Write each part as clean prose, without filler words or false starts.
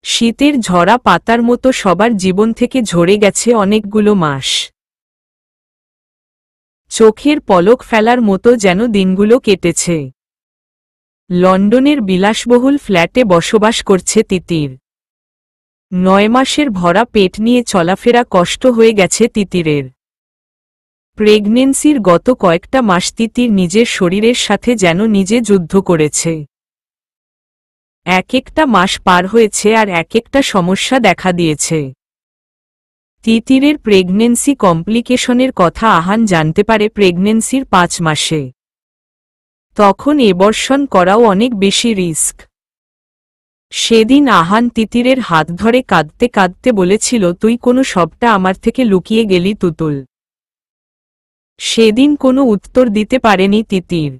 শীতের ঝরা পাতার মতো সবার জীবন থেকে ঝরে গেছে অনেকগুলো মাস। চোখের পলক ফেলার মতো যেন দিনগুলো কেটেছে। লন্ডনের বিলাসবহুল ফ্ল্যাটে বসবাস করছে তিতির। 9 মাসের ভরা পেট নিয়ে চলাফেরা কষ্ট হয়ে গেছে তিতিরের। প্রেগনেন্সির গত কয়েকটা মাস তিতির নিজের শরীরের সাথে যেন নিজে যুদ্ধ করেছে। এক একটা মাস পার হয়েছে আর এক একটা সমস্যা দেখা দিয়েছে। তিতিরের প্রেগনেন্সি কমপ্লিকেশনের কথা আহান জানতে পারে প্রেগনেন্সির 5 মাসে। তখন এবর্ষণ করাও অনেক বেশি রিস্ক। সেদিন আহান তিতিরের হাত ধরে কাঁদতে কাঁদতে বলেছিল, তুই কোনো সবটা আমার থেকে লুকিয়ে গেলি তুতুল। সেদিন কোনো উত্তর দিতে পারেনি তিতির।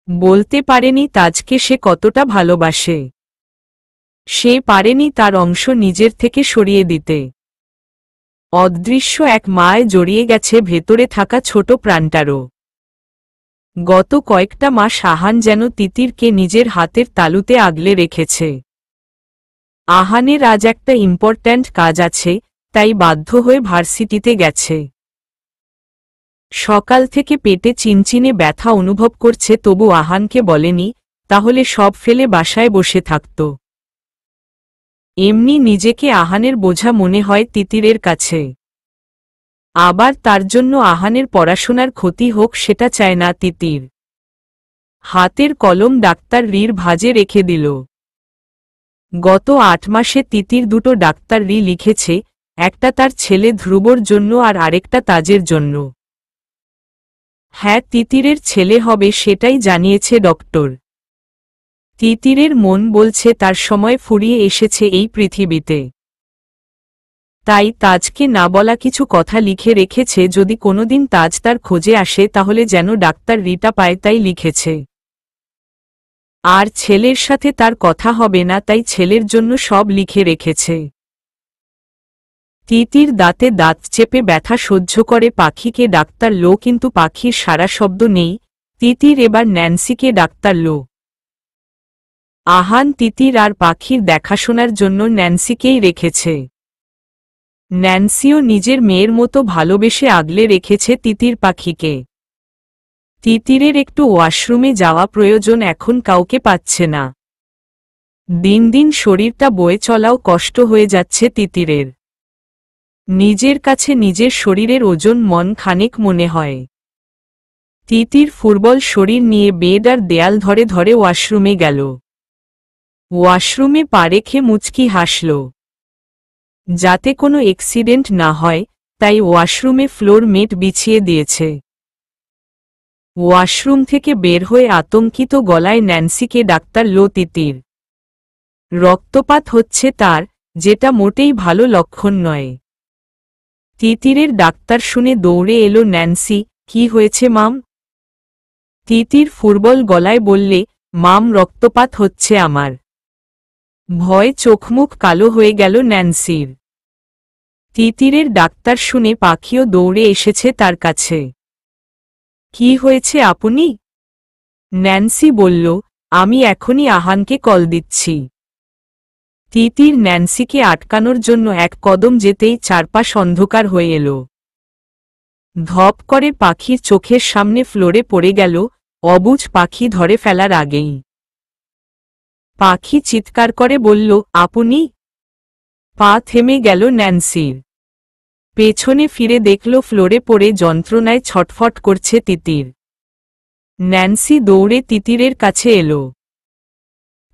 বলতে পারেনি তাজকে সে কতটা ভালোবাসে। সে পারেনি তার অংশ নিজের থেকে সরিয়ে দিতে। অদৃশ্য এক মায় জড়িয়ে গেছে ভেতরে থাকা ছোট প্রাণটারও। গত কয়েকটা মাস আহান যেন তিতিরকে নিজের হাতের তালুতে আগলে রেখেছে। আহানের আজ একটা ইম্পর্ট্যান্ট কাজ আছে, তাই বাধ্য হয়ে ভার্সিটিতে গেছে। সকাল থেকে পেটে চিনচিনে ব্যথা অনুভব করছে, তবু আহানকে বলেনি, তাহলে সব ফেলে বাসায় বসে থাকত। এমনি নিজেকে আহানের বোঝা মনে হয় তিতিরের কাছে। আবার তার জন্য আহানের পড়াশোনার ক্ষতি হোক সেটা চায় না তিতির। হাতের কলম ডাক্তার রির ভাঁজে রেখে দিল। গত 8 মাসে তিতির দুটো ডাক্তার রি লিখেছে, একটা তার ছেলে ধ্রুবর জন্য আর আরেকটা তাজের জন্য। হ্যাঁ, তিতিরের ছেলে হবে সেটাই জানিয়েছে ডক্টর। তিতিরের মন বলছে তার সময় ফুরিয়ে এসেছে এই পৃথিবীতে। তাই তাজকে না বলা কিছু কথা লিখে রেখেছে, যদি কোনোদিন তাজ তার খোঁজে আসে তাহলে যেন ডাক্তার রিটা পায়, তাই লিখেছে। আর ছেলের সাথে তার কথা হবে না, তাই ছেলের জন্য সব লিখে রেখেছে। তিতির দাঁতে দাঁত চেপে ব্যথা সহ্য করে পাখিকে ডাক্তার লো, কিন্তু পাখির সারা শব্দ নেই। তিতির এবার ন্যান্সিকে ডাক্তার লো। আহান তিতির আর পাখির দেখাশোনার জন্য ন্যান্সিকেই রেখেছে। ন্যান্সিও নিজের মেয়ের মতো ভালোবেসে আগলে রেখেছে তিতির পাখিকে। তিতিরের একটু ওয়াশরুমে যাওয়া প্রয়োজন এখন কাউকে পাচ্ছে না। দিন দিন শরীরটা বয়ে চলাও কষ্ট হয়ে যাচ্ছে তিতিরের। নিজের কাছে নিজের শরীরের ওজন মন খানেক মনে হয়। তিতির ফুটবল শরীর নিয়ে বেড আর দেয়াল ধরে ধরে ওয়াশরুমে গেল। ওয়াশরুমে পা রেখে মুচকি হাসল। যাতে কোনো অ্যাক্সিডেন্ট না হয় তাই ওয়াশরুমে ফ্লোর মেট বিছিয়ে দিয়েছে। ওয়াশরুম থেকে বের হয়ে আতঙ্কিত গলায় ন্যান্সিকে ডাক্তার লো তিতির। রক্তপাত হচ্ছে তার, যেটা মোটেই ভালো লক্ষণ নয়। তিতিরের ডাক্তার শুনে দৌড়ে এলো ন্যান্সি, কি হয়েছে মাম? তিতির ফুটবল গলায় বললে, মাম রক্তপাত হচ্ছে আমার। ভয়ে চোখমুখ কালো হয়ে গেল ন্যান্সির। তিতিরের ডাক্তার শুনে পাখিও দৌড়ে এসেছে তার কাছে। কি হয়েছে আপনি? ন্যান্সি বলল, আমি এখনই আহানকে কল দিচ্ছি। তিতির ন্যান্সিকে আটকানোর জন্য এক কদম যেতেই চারপাশ অন্ধকার হয়ে এলো। ধপ করে পাখির চোখের সামনে ফ্লোরে পড়ে গেল, অবুঝ পাখি ধরে ফেলার আগেই। পাখি চিৎকার করে বলল, আপনি? পা থেমে গেল ন্যান্সির। পেছনে ফিরে দেখল ফ্লোরে পড়ে যন্ত্রণায় ছটফট করছে তিতির। ন্যান্সি দৌড়ে তিতিরের কাছে এলো।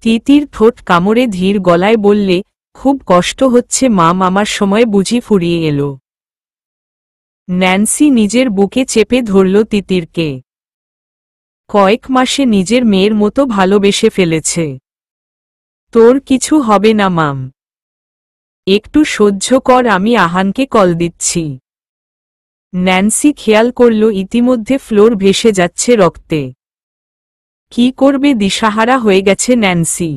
তিতির ঠোঁট কামড়ে ধীর গলায় বললে, খুব কষ্ট হচ্ছে মাম, আমার সময় বুঝি ফুরিয়ে এলো। ন্যান্সি নিজের বুকে চেপে ধরল তিতিরকে। কয়েক মাসে নিজের মেয়ের মতো ভালোবেসে ফেলেছে। তোর কিছু হবে না মাম, একটু সহ্য কর, আমি আহানকে কল দিচ্ছি। ন্যান্সি খেয়াল করল ইতিমধ্যে ফ্লোর ভেসে যাচ্ছে রক্তে। কি করবে দিশাহারা হয়ে গেছে ন্যান্সি।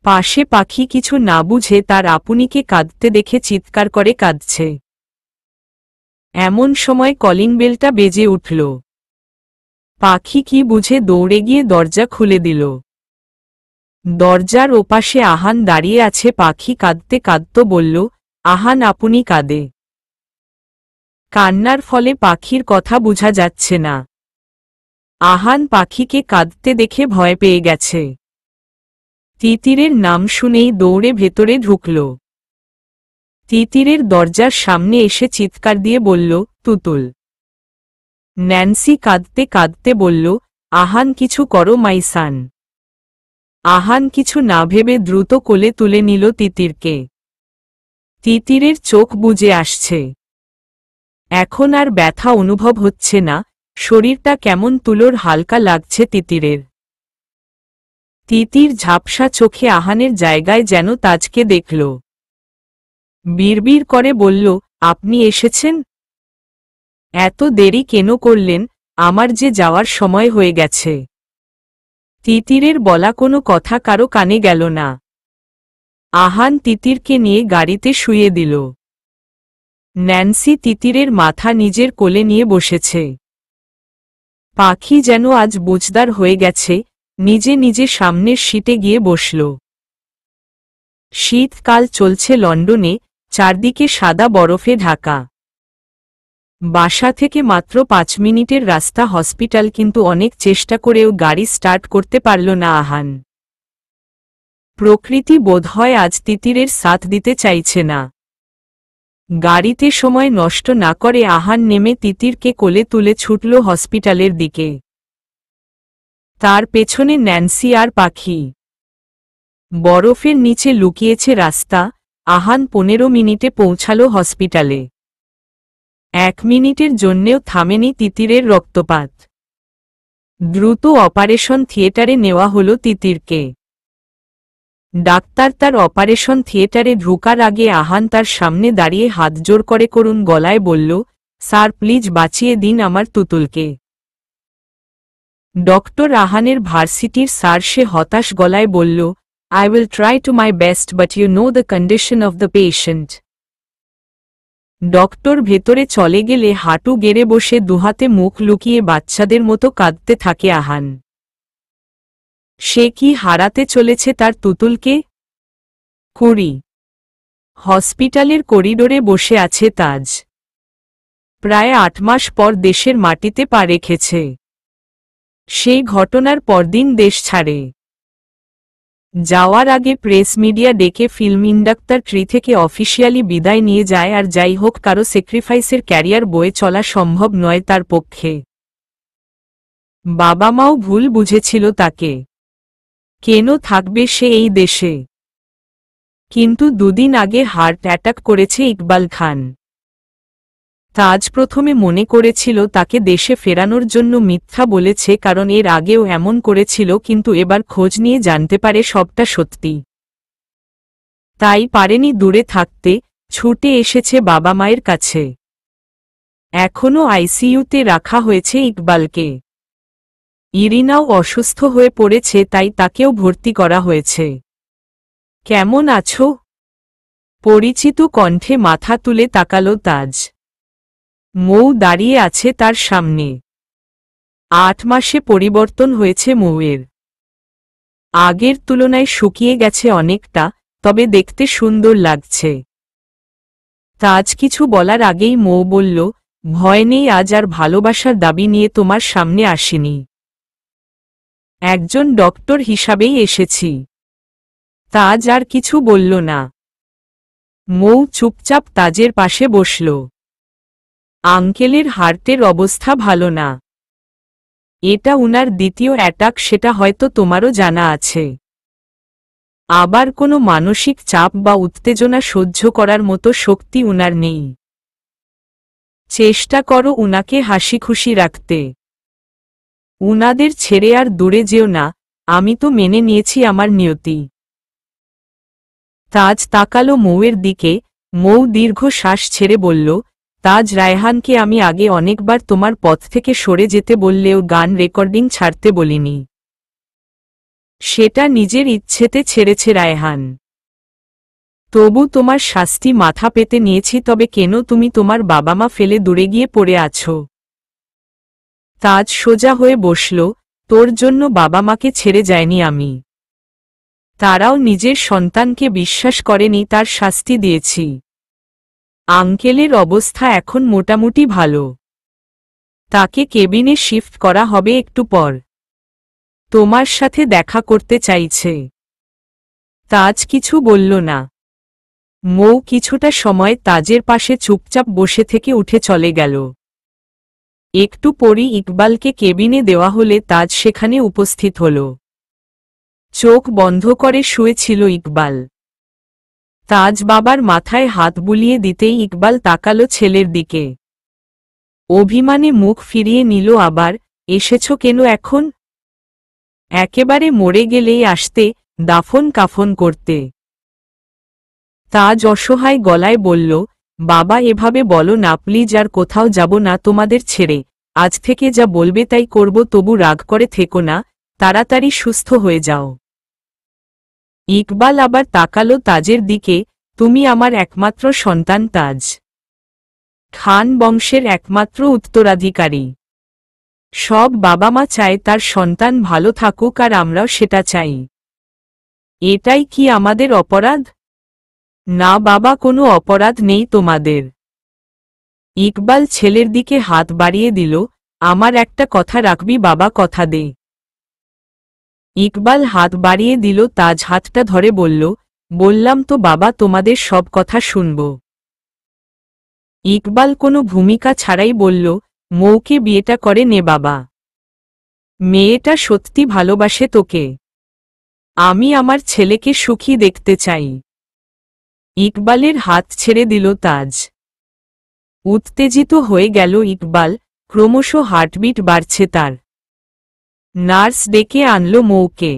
পাশে পাখি কিছু না বুঝে তার আপুনিকে কাঁদতে দেখে চিৎকার করে কাঁদছে। এমন সময় কলিং বেলটা বেজে উঠল। পাখি কি বুঝে দৌড়ে গিয়ে দরজা খুলে দিল। দরজার ওপাশে আহান দাঁড়িয়ে আছে। পাখি কাঁদতে কাঁদতে বলল, আহান আপনি কাঁদে। কান্নার ফলে পাখির কথা বোঝা যাচ্ছে না। আহান পাখিকে কাঁদতে দেখে ভয় পেয়ে গেছে। তিতিরের নাম শুনেই দৌড়ে ভেতরে ঢুকল। তিতিরের দরজার সামনে এসে চিৎকার দিয়ে বলল, তুতুল। ন্যান্সি কাঁদতে কাঁদতে বলল, আহান কিছু করো মাইসান। আহান কিছু না ভেবে দ্রুত কোলে তুলে নিল তিতিরকে। তিতিরের চোখ বুজে আসছে। এখন আর ব্যথা অনুভব হচ্ছে না, শরীরটা কেমন তুলোর হালকা লাগছে তিতিরের। তিতির ঝাপসা চোখে আহানের জায়গায় যেন তাজকে দেখল। বিড়বিড় করে বলল, আপনি এসেছেন? এত দেরি কেন করলেন? আমার যে যাওয়ার সময় হয়ে গেছে। তিতিরের বলা কোনো কথা কারো কানে গেল না। আহান তিতিরকে নিয়ে গাড়িতে শুইয়ে দিল। ন্যান্সি তিতিরের মাথা নিজের কোলে নিয়ে বসেছে। পাখি যেন আজ বুঝদার হয়ে গেছে, নিজে নিজে সামনের সিটে গিয়ে বসল। শীতকাল চলছে লন্ডনে, চারদিকে সাদা বরফে ঢাকা। বাসা থেকে মাত্র 5 মিনিটের রাস্তা হসপিটাল, কিন্তু অনেক চেষ্টা করেও গাড়ি স্টার্ট করতে পারল না আহান। প্রকৃতি বোধহয় আজ তিতিরের সাথ দিতে চাইছে না। গাড়িতে সময় নষ্ট না করে আহান নেমে তিতিরকে কোলে তুলে ছুটল হসপিটালের দিকে। তার পেছনে ন্যান্সি আর পাখি। বরফের নিচে লুকিয়েছে রাস্তা। আহান 15 মিনিটে পৌঁছাল হসপিটালে। 1 মিনিটের জন্যেও থামেনি তিতিরের রক্তপাত। দ্রুত অপারেশন থিয়েটারে নেওয়া হলো তিতিরকে। ডাক্তার তার অপারেশন থিয়েটারে ঢোকার আগে আহান তার সামনে দাঁড়িয়ে হাত জোর করে করুণ গলায় বলল, স্যার প্লিজ বাঁচিয়ে দিন আমার তুতুলকে। ডক্টর আহানের ভার্সিটির স্যার, সে হতাশ গলায় বলল, I will try to my best but you know the condition of the patient. Doctor ভেতরে চলে গেলে হাঁটু গেড়ে বসে দুহাতে মুখ লুকিয়ে বাচ্চাদের মতো কাঁদতে থাকে আহান। সে কি হারাতে চলেছে তার তুতুলকে? কুড়ি। হসপিটালের করিডোরে বসে আছে তাজ। প্রায় 8 মাস পর দেশের মাটিতে পা রেখেছে। সেই ঘটনার পরদিন দেশ ছাড়ে। যাওয়ার আগে প্রেস মিডিয়া ডেকে ফিল্ম ইন্ডাক্টর থেকে অফিসিয়ালি বিদায় নিয়ে যায়। আর যাই হোক, কারো স্যাক্রিফাইসের ক্যারিয়ার বয়ে চলা সম্ভব নয় তার পক্ষে। বাবা মাও ভুল বুঝেছিল তাকে। কেন থাকবে সে এই দেশে? কিন্তু 2 দিন আগে হার্ট অ্যাটাক করেছে ইকবাল খান। তাজ প্রথমে মনে করেছিল তাকে দেশে ফেরানোর জন্য মিথ্যা বলেছে, কারণ এর আগেও এমন করেছিল, কিন্তু এবার খোঁজ নিয়ে জানতে পারে সবটা সত্যি। তাই পারেনি দূরে থাকতে, ছুটে এসেছে বাবা মায়ের কাছে। এখনও আইসিইউতে রাখা হয়েছে ইকবালকে। ইরিনাও অসুস্থ হয়ে পড়েছে, তাই তাকেও ভর্তি করা হয়েছে। কেমন আছো? পরিচিত কণ্ঠে মাথা তুলে তাকালো তাজ। মৌ দাঁড়িয়ে আছে তার সামনে। 8 মাসে পরিবর্তন হয়েছে মৌয়ের। আগের তুলনায় শুকিয়ে গেছে অনেকটা, তবে দেখতে সুন্দর লাগছে। তাজ কিছু বলার আগেই মৌ বলল, ভয় নেই, আজ আর ভালোবাসার দাবি নিয়ে তোমার সামনে আসিনি। একজন ডক্টর হিসাবেই এসেছি। তাজ আর কিছু বলল না। মৌ চুপচাপ তাজের পাশে বসল। আঙ্কেলের হার্টের অবস্থা ভালো না। এটা উনার দ্বিতীয় অ্যাটাক, সেটা হয়তো তোমারও জানা আছে। আবার কোনো মানসিক চাপ বা উত্তেজনা সহ্য করার মতো শক্তি উনার নেই। চেষ্টা করো উনাকে হাসি খুশি রাখতে। উনাদের ছেড়ে আর দূরে যেও না, আমি তো মেনে নিয়েছি আমার নিয়তি। তাজ তাকালো মৌয়ের দিকে। মৌ দীর্ঘ শ্বাস ছেড়ে বলল, তাজ, রায়হানকে আমি আগে অনেকবার তোমার পথ থেকে সরে যেতে বললেও গান রেকর্ডিং ছাড়তে বলিনি। সেটা নিজের ইচ্ছেতে ছেড়েছে রায়হান। তবু তোমার শাস্তি মাথা পেতে নিয়েছি। তবে কেন তুমি তোমার বাবা মা ফেলে দূরে গিয়ে পড়ে আছো? তাজ সোজা হয়ে বসল, তোর জন্য বাবা মাকে ছেড়ে যায়নি আমি। তারাও নিজের সন্তানকে বিশ্বাস করেনি, তার শাস্তি দিয়েছি। আঙ্কেলের অবস্থা এখন মোটামুটি ভালো। তাকে কেবিনে শিফট করা হবে একটু পর। তোমার সাথে দেখা করতে চাইছে। তাজ কিছু বলল না। মৌ কিছুটা সময় তাজের পাশে চুপচাপ বসে থেকে উঠে চলে গেল। একটু পরই ইকবালকে কেবিনে দেওয়া হলে তাজ সেখানে উপস্থিত হল। চোখ বন্ধ করে শুয়েছিল ইকবাল। তাজ বাবার মাথায় হাত বুলিয়ে দিতেই ইকবাল তাকালো ছেলের দিকে। অভিমানে মুখ ফিরিয়ে নিল। আবার এসেছ কেন এখন? একেবারে মরে গেলেই আসতে, দাফন কাফন করতে। তাজ অসহায় গলায় বলল, বাবা এভাবে বলো না প্লিজ, আর কোথাও যাব না তোমাদের ছেড়ে। আজ থেকে যা বলবে তাই করব, তবু রাগ করে থেকো না, তাড়াতাড়ি সুস্থ হয়ে যাও। ইকবাল আবার তাকালো তাজের দিকে। তুমি আমার একমাত্র সন্তান তাজ, খান বংশের একমাত্র উত্তরাধিকারী। সব বাবা মা চায় তার সন্তান ভালো থাকুক, আর আমরাও সেটা চাই। এটাই কি আমাদের অপরাধ? না বাবা, কোনো অপরাধ নেই তোমাদের। ইকবাল ছেলের দিকে হাত বাড়িয়ে দিল। আমার একটা কথা রাখবি বাবা, কথা দে। ইকবাল হাত বাড়িয়ে দিল। তাজ হাতটা ধরে বলল, বললাম তো বাবা, তোমাদের সব কথা শুনব। ইকবাল কোনো ভূমিকা ছাড়াই বলল, মৌকে বিয়েটা করে নে বাবা। মেয়েটা সত্যি ভালোবাসে তোকে। আমি আমার ছেলেকে সুখী দেখতে চাই। ইকবালের হাত ছেড়ে দিল তাজ। উত্তেজিত হয়ে গেল ইকবাল, ক্রমশ হার্টবিট বাড়ছে তার। নার্স ডেকে আনল মৌকে।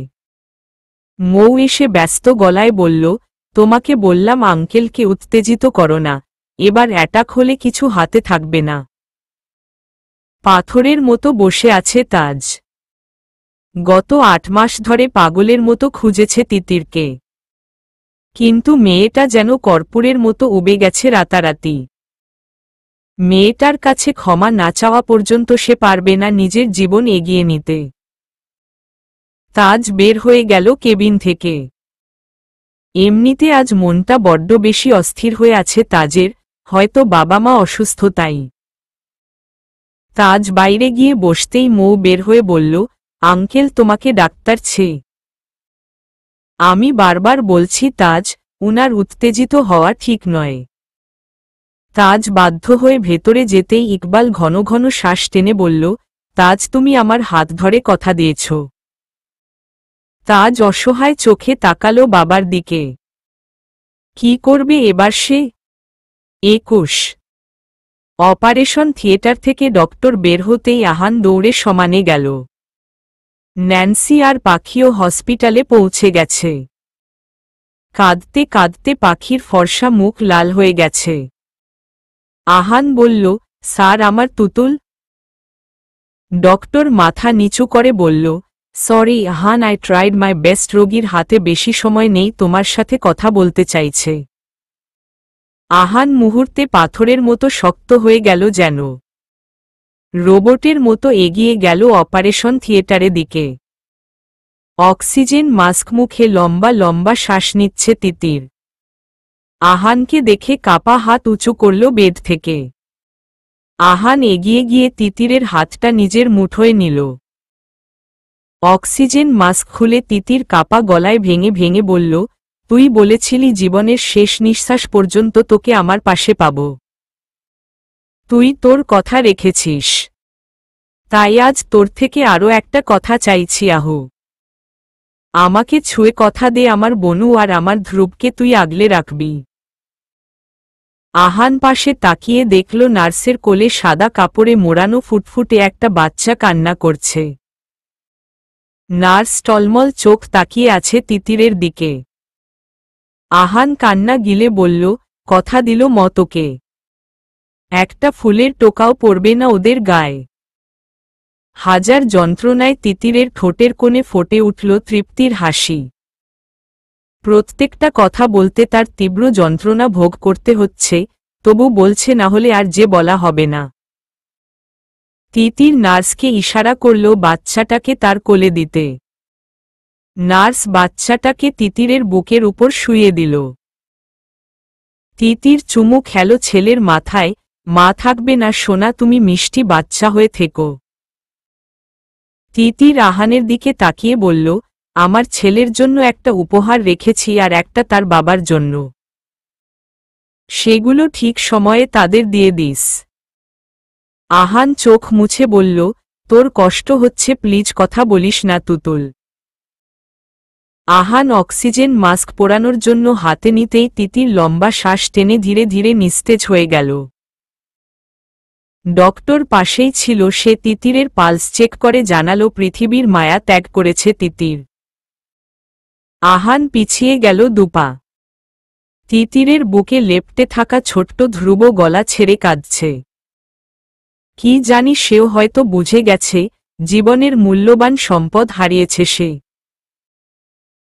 মৌ এসে ব্যস্ত গলায় বলল, তোমাকে বললাম আঙ্কেলকে উত্তেজিত করো না, এবার অ্যাটাক হলে কিছু হাতে থাকবে না। পাথরের মতো বসে আছে তাজ। গত 8 মাস ধরে পাগলের মতো খুঁজেছে তিতিরকে, কিন্তু মেয়েটা যেন কর্পূরের মতো উবে গেছে রাতারাতি। মেয়েটার কাছে ক্ষমা না চাওয়া পর্যন্ত সে পারবে না নিজের জীবন এগিয়ে নিতে। তাজ বের হয়ে গেল কেবিন থেকে। এমনিতে আজ মনটা বড্ড বেশি অস্থির হয়ে আছে তাজের, হয়তো বাবা মা অসুস্থ তাই। তাজ বাইরে গিয়ে বসতেই মৌ বের হয়ে বলল, আঙ্কেল তোমাকে ডাক্তার ছে। আমি বারবার বলছি তাজ, উনার উত্তেজিত হওয়া ঠিক নয়। তাজ বাধ্য হয়ে ভেতরে যেতেই ইকবাল ঘন ঘন শ্বাস টেনে বলল, তাজ তুমি আমার হাত ধরে কথা দিয়েছ। তাজ অসহায় চোখে তাকালো বাবার দিকে। কি করবে এবার সে? 21। অপারেশন থিয়েটার থেকে ডক্টর বের হতেই আহান দৌড়ে সমানে গেল। ন্যান্সি আর পাখিও হসপিটালে পৌঁছে গেছে। কাঁদতে কাঁদতে পাখির ফর্সা মুখ লাল হয়ে গেছে। আহান বলল, স্যার আমার তুতুল। ডক্টর মাথা নিচু করে বলল, sorry Ahan, I tried my best. রোগীর হাতে বেশি সময় নেই, তোমার সাথে কথা বলতে চাইছে। আহান মুহূর্তে পাথরের মতো শক্ত হয়ে গেল, যেন রোবটের মতো এগিয়ে গেল অপারেশন থিয়েটারের দিকে। অক্সিজেন মাস্ক মুখে লম্বা লম্বা শ্বাস নিচ্ছে তিতির। আহানকে দেখে কাপা হাত উঁচু করল বেড থেকে। আহান এগিয়ে গিয়ে তিতিরের হাতটা নিজের মুঠোয় নিল। অক্সিজেন মাস্ক খুলে তিতির কাপা গলায় ভেঙে ভেঙে বলল, তুই বলেছিলি জীবনের শেষ নিঃশ্বাস পর্যন্ত তোকে আমার পাশে পাব। তুই তোর কথা রেখেছিস। তাই আজ তোর থেকে আরও একটা কথা চাইছি আহু। আমাকে ছুঁয়ে কথা দে, আমার বনু আর আমার ধ্রুবকে তুই আগলে রাখবি। আহান পাশে তাকিয়ে দেখল নার্সের কোলে সাদা কাপড়ে মোড়ানো ফুটফুটে একটা বাচ্চা কান্না করছে। নার্স টলমল চোখ তাকিয়ে আছে তিতিরের দিকে। আহান কান্না গিলে বলল, কথা দিল মতকে, একটা ফুলের টোকাও পড়বে না ওদের গায়ে। হাজার যন্ত্রণায় তিতিরের ঠোঁটের কোণে ফুটে উঠল তৃপ্তির হাসি। প্রত্যেকটা কথা বলতে তার তীব্র যন্ত্রণা ভোগ করতে হচ্ছে, তবু বলছে না হলে আর যে বলা হবে না। তিতির নার্সকে ইশারা করল বাচ্চাটাকে তার কোলে দিতে। নার্স বাচ্চাটাকে তিতিরের বুকের উপর শুইয়ে দিল। তিতির চুমু খেল ছেলের মাথায়। মা থাকবে না সোনা, তুমি মিষ্টি বাচ্চা হয়ে থেকো। তিতির আহানের দিকে তাকিয়ে বলল, আমার ছেলের জন্য একটা উপহার রেখেছি আর একটা তার বাবার জন্য। সেগুলো ঠিক সময়ে তাদের দিয়ে দিস। আহান চোখ মুছে বলল, তোর কষ্ট হচ্ছে, প্লিজ কথা বলিস না তুতুল। আহান অক্সিজেন মাস্ক পরানোর জন্য হাতে নিতেই তিতির লম্বা শ্বাস টেনে ধীরে ধীরে নিস্তেজ হয়ে গেল। ডক্টর পাশেই ছিল, সে তিতিরের পালস চেক করে জানালো পৃথিবীর মায়া ত্যাগ করেছে তিতির। আহান পিছিয়ে গেল দুপা। তিতিরের বুকে লেপ্টে থাকা ছোট্ট ধ্রুব গলা ছেড়ে কাঁদছে। কি জানি সেও হয়তো বুঝে গেছে জীবনের মূল্যবান সম্পদ হারিয়েছে সে।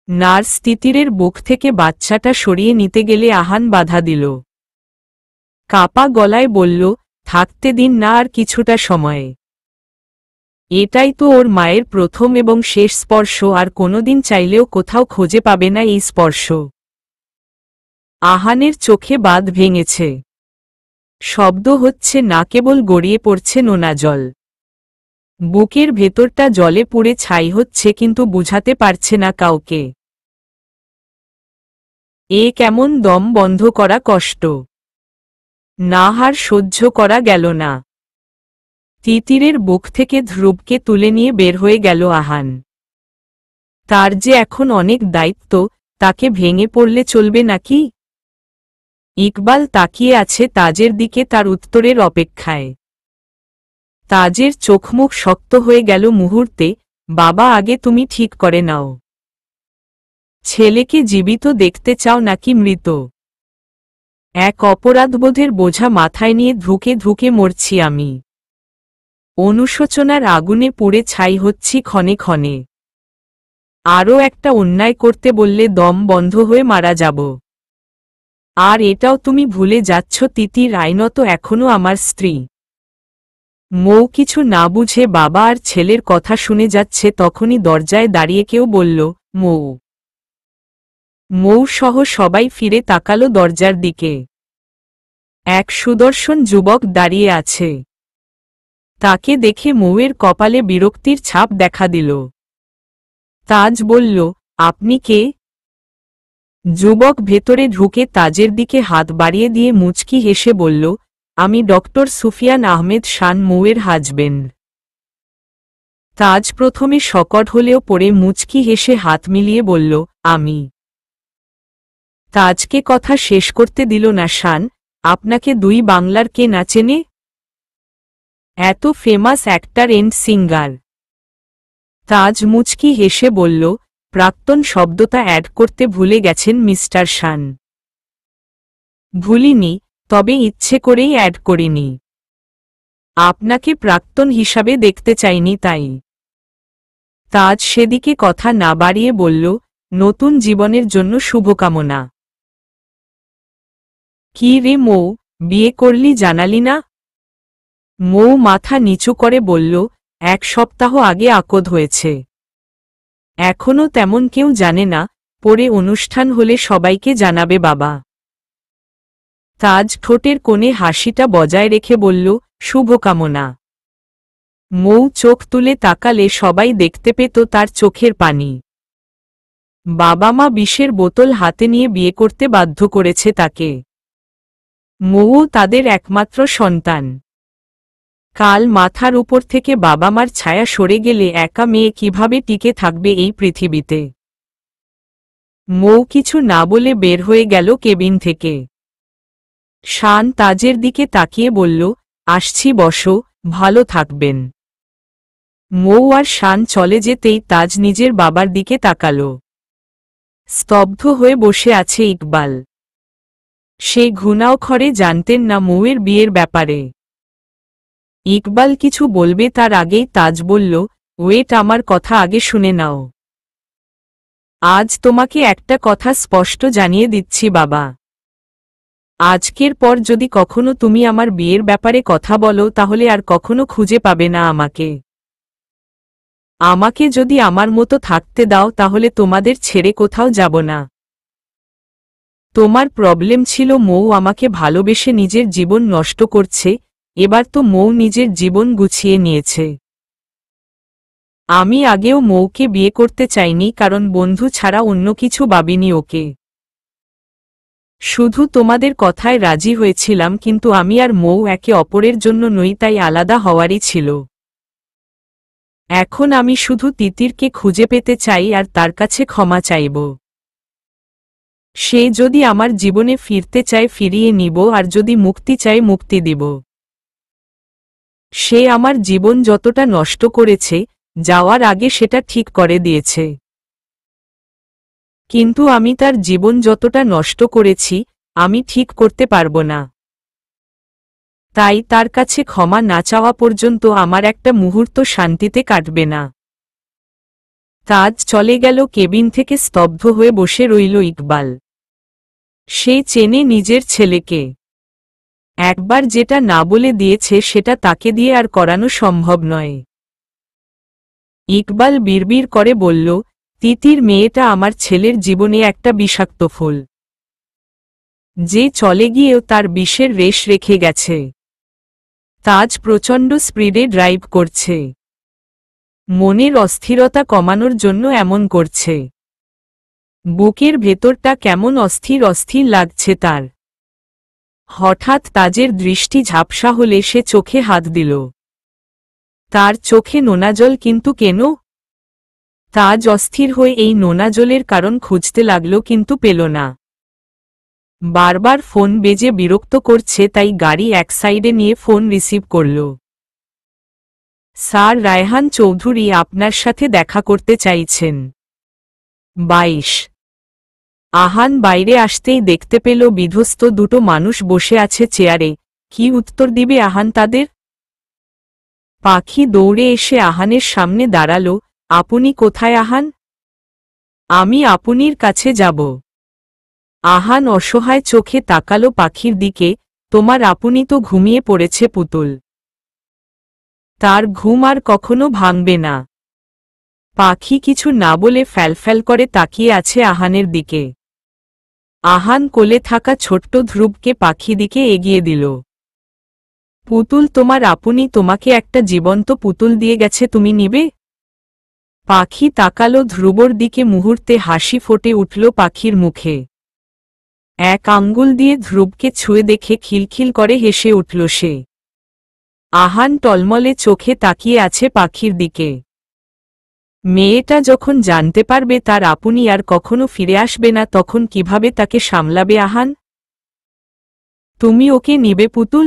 নার্স তিতিরের বুক থেকে বাচ্চাটা সরিয়ে নিতে গেলে আহান বাধা দিল। কাপা গলায় বলল, থাকতে দিন না আর কিছুটা সময়ে। এটাই তো ওর মায়ের প্রথম এবং শেষ স্পর্শ, আর কোনোদিন চাইলেও কোথাও খুঁজে পাবে না এই স্পর্শ। আহানের চোখে বাঁধ ভেঙেছে। শব্দ হচ্ছে না, কেবল গড়িয়ে পড়ছে নোনা জল। বুকের ভেতরটা জলে পুড়ে ছাই হচ্ছে, কিন্তু বুঝাতে পারছে না কাউকে। এ কেমন দম বন্ধ করা কষ্ট। না হার সহ্য করা গেল না। তিতিরের বুক থেকে ধ্রুবকে তুলে নিয়ে বের হয়ে গেল আহান। তার যে এখন অনেক দায়িত্ব, তাকে ভেঙে পড়লে চলবে নাকি? ইকবাল তাকিয়ে আছে তাজের দিকে, তার উত্তরের অপেক্ষায়। তাজের চোখমুখ শক্ত হয়ে গেল মুহূর্তে। বাবা, আগে তুমি ঠিক করে নাও। ছেলেকে জীবিত দেখতে চাও নাকি মৃত? এক অপরাধবোধের বোঝা মাথায় নিয়ে ধুকে ধুকে মরছি আমি। অনুশোচনার আগুনে পুড়ে ছাই হচ্ছি ক্ষণে ক্ষণে। আরও একটা অন্যায় করতে বললে দম বন্ধ হয়ে মারা যাব। আর এটাও তুমি ভুলে যাচ্ছ তিতির আইনত এখনো আমার স্ত্রী। মৌ কিছু না বুঝে বাবা আর ছেলের কথা শুনে যাচ্ছে, তখনই দরজায় দাঁড়িয়ে কেউ বলল, মৌ। মৌ সহ সবাই ফিরে তাকালো দরজার দিকে। এক সুদর্শন যুবক দাঁড়িয়ে আছে। তাকে দেখে মৌয়ের কপালে বিরক্তির ছাপ দেখা দিল। তাজ বলল, আপনি কে? যুবক ভেতরে ঢুকে তাজের দিকে হাত বাড়িয়ে দিয়ে মুচকি হেসে বলল, আমি ডক্টর সুফিয়ান আহমেদ শান, মৌয়ের হাজবেন্ড। তাজ প্রথমে শকট হলেও পরে মুচকি হেসে হাত মিলিয়ে বলল, আমি। তাজকে কথা শেষ করতে দিল না শান, আপনাকে দুই বাংলার কে না চেনে? এত ফেমাস অ্যাক্টর এন্ড সিঙ্গার। তাজ মুচকি হেসে বলল, প্রাক্তন শব্দটা অ্যাড করতে ভুলে গেছেন মিস্টার শান। ভুলিনি, তবে ইচ্ছে করেই অ্যাড করিনি। আপনাকে প্রাক্তন হিসাবে দেখতে চাইনি তাই। তাজ সেদিকে কথা না বাড়িয়ে বলল, নতুন জীবনের জন্য শুভকামনা। কি রে মৌ, বিয়ে করলি জানালি না? মৌ মাথা নিচু করে বলল, 1 সপ্তাহ আগে আকদ হয়েছে। এখনো তেমন কেউ জানে না, পরে অনুষ্ঠান হলে সবাইকে জানাবে বাবা। তাজ ঠোঁটের কোণে হাসিটা বজায় রেখে বলল, শুভকামনা। মৌ চোখ তুলে তাকালে সবাই দেখতে পেত তার চোখের পানি। বাবা মা বিষের বোতল হাতে নিয়ে বিয়ে করতে বাধ্য করেছে তাকে। মৌ তাদের একমাত্র সন্তান। কাল মাথার উপর থেকে বাবা মার ছায়া সরে গেলে একা মেয়ে কিভাবে টিকে থাকবে এই পৃথিবীতে? মৌ কিছু না বলে বের হয়ে গেল কেবিন থেকে। শান তাজের দিকে তাকিয়ে বলল, আসছি, বসো, ভালো থাকবেন। মৌ আর শান চলে যেতেই তাজ নিজের বাবার দিকে তাকাল। স্তব্ধ হয়ে বসে আছে ইকবাল। সে ঘুণাক্ষরে জানতেন না মৌয়ের বিয়ের ব্যাপারে। ইকবাল কিছু বলবে তার আগেই তাজ বলল, ওয়েট, আমার কথা আগে শুনে নাও। আজ তোমাকে একটা কথা স্পষ্ট জানিয়ে দিচ্ছি বাবা। আজকের পর যদি কখনো তুমি আমার বিয়ের ব্যাপারে কথা বলো তাহলে আর কখনো খুঁজে পাবে না আমাকে। আমাকে যদি আমার মতো থাকতে দাও তাহলে তোমাদের ছেড়ে কোথাও যাব না। তোমার প্রবলেম ছিল মৌ আমাকে ভালোবেসে নিজের জীবন নষ্ট করছে, এবার তো মৌ নিজের জীবন গুছিয়ে নিয়েছে। আমি আগেও মৌকে বিয়ে করতে চাইনি, কারণ বন্ধু ছাড়া অন্য কিছু ভাবিনি ওকে। শুধু তোমাদের কথায় রাজি হয়েছিলাম, কিন্তু আমি আর মৌ একে অপরের জন্য নই, তাই আলাদা হওয়ারই ছিল। এখন আমি শুধু তিতিরকে খুঁজে পেতে চাই আর তার কাছে ক্ষমা চাইব। সে যদি আমার জীবনে ফিরতে চায় ফিরিয়ে নিব, আর যদি মুক্তি চায় মুক্তি দিব। সে আমার জীবন যতটা নষ্ট করেছে, যাওয়ার আগে সেটা ঠিক করে দিয়েছে। কিন্তু আমি তার জীবন যতটা নষ্ট করেছি, আমি ঠিক করতে পারব না। তাই তার কাছে ক্ষমা না চাওয়া পর্যন্ত আমার একটা মুহূর্ত শান্তিতে কাটবে না। তাজ চলে গেল কেবিন থেকে, স্তব্ধ হয়ে বসে রইল ইকবাল। সে চেনে নিজের ছেলেকে। একবার যেটা না বলে দিয়েছে সেটা তাকে দিয়ে আর করানো সম্ভব নয়। ইকবাল বিড়বিড় করে বলল, তিতির মেয়েটা আমার ছেলের জীবনে একটা বিষাক্ত ফুল, যে চলে গিয়েও তার বিষের রেশ রেখে গেছে। তাজ প্রচণ্ড স্পিডে ড্রাইভ করছে। মনের অস্থিরতা কমানোর জন্য এমন করছে। বুকের ভেতরটা কেমন অস্থির অস্থির লাগছে তার। হঠাৎ তাজের দৃষ্টি ঝাপসা হলে সে চোখে হাত দিল। তার চোখে নোনা জল, কিন্তু কেন? তাজ অস্থির হয়ে এই নোনা জলের কারণ খুঁজতে লাগল, কিন্তু পেল না। বারবার ফোন বেজে বিরক্ত করছে, তাই গাড়ি এক সাইডে নিয়ে ফোন রিসিভ করল। স্যার, রায়হান চৌধুরী আপনার সাথে দেখা করতে চাইছেন। 22। আহান বাইরে আসতেই দেখতে পেল বিধ্বস্ত দুটো মানুষ বসে আছে চেয়ারে। কি উত্তর দিবে আহান তাদের? পাখি দৌড়ে এসে আহানের সামনে দাঁড়াল। আপনি কোথায় আহান? আমি আপনির কাছে যাব। আহান অসহায় চোখে তাকালো পাখির দিকে। তোমার আপনি তো ঘুমিয়ে পড়েছে পুতুল। তার ঘুম আর কখনো ভাঙবে না। পাখি কিছু না বলে ফ্যালফ্যাল করে তাকিয়ে আছে আহানের দিকে। আহান কোলে থাকা ছোট্ট ধ্রুবকে পাখি দিকে এগিয়ে দিল। পুতুল, তোমার আপনি তোমাকে একটা জীবন্ত পুতুল দিয়ে গেছে, তুমি নিবে? পাখি তাকালো ধ্রুবর দিকে, মুহূর্তে হাসি ফোটে উঠল পাখির মুখে। এক আঙ্গুল দিয়ে ধ্রুবকে ছুঁয়ে দেখে খিলখিল করে হেসে উঠল সে। আহান টলমলে চোখে তাকিয়ে আছে পাখির দিকে। মেয়েটা যখন জানতে পারবে তার আপনি আর কখনো ফিরে আসবে না, তখন কিভাবে তাকে সামলাবে আহান? তুমি ওকে নিবে পুতুল?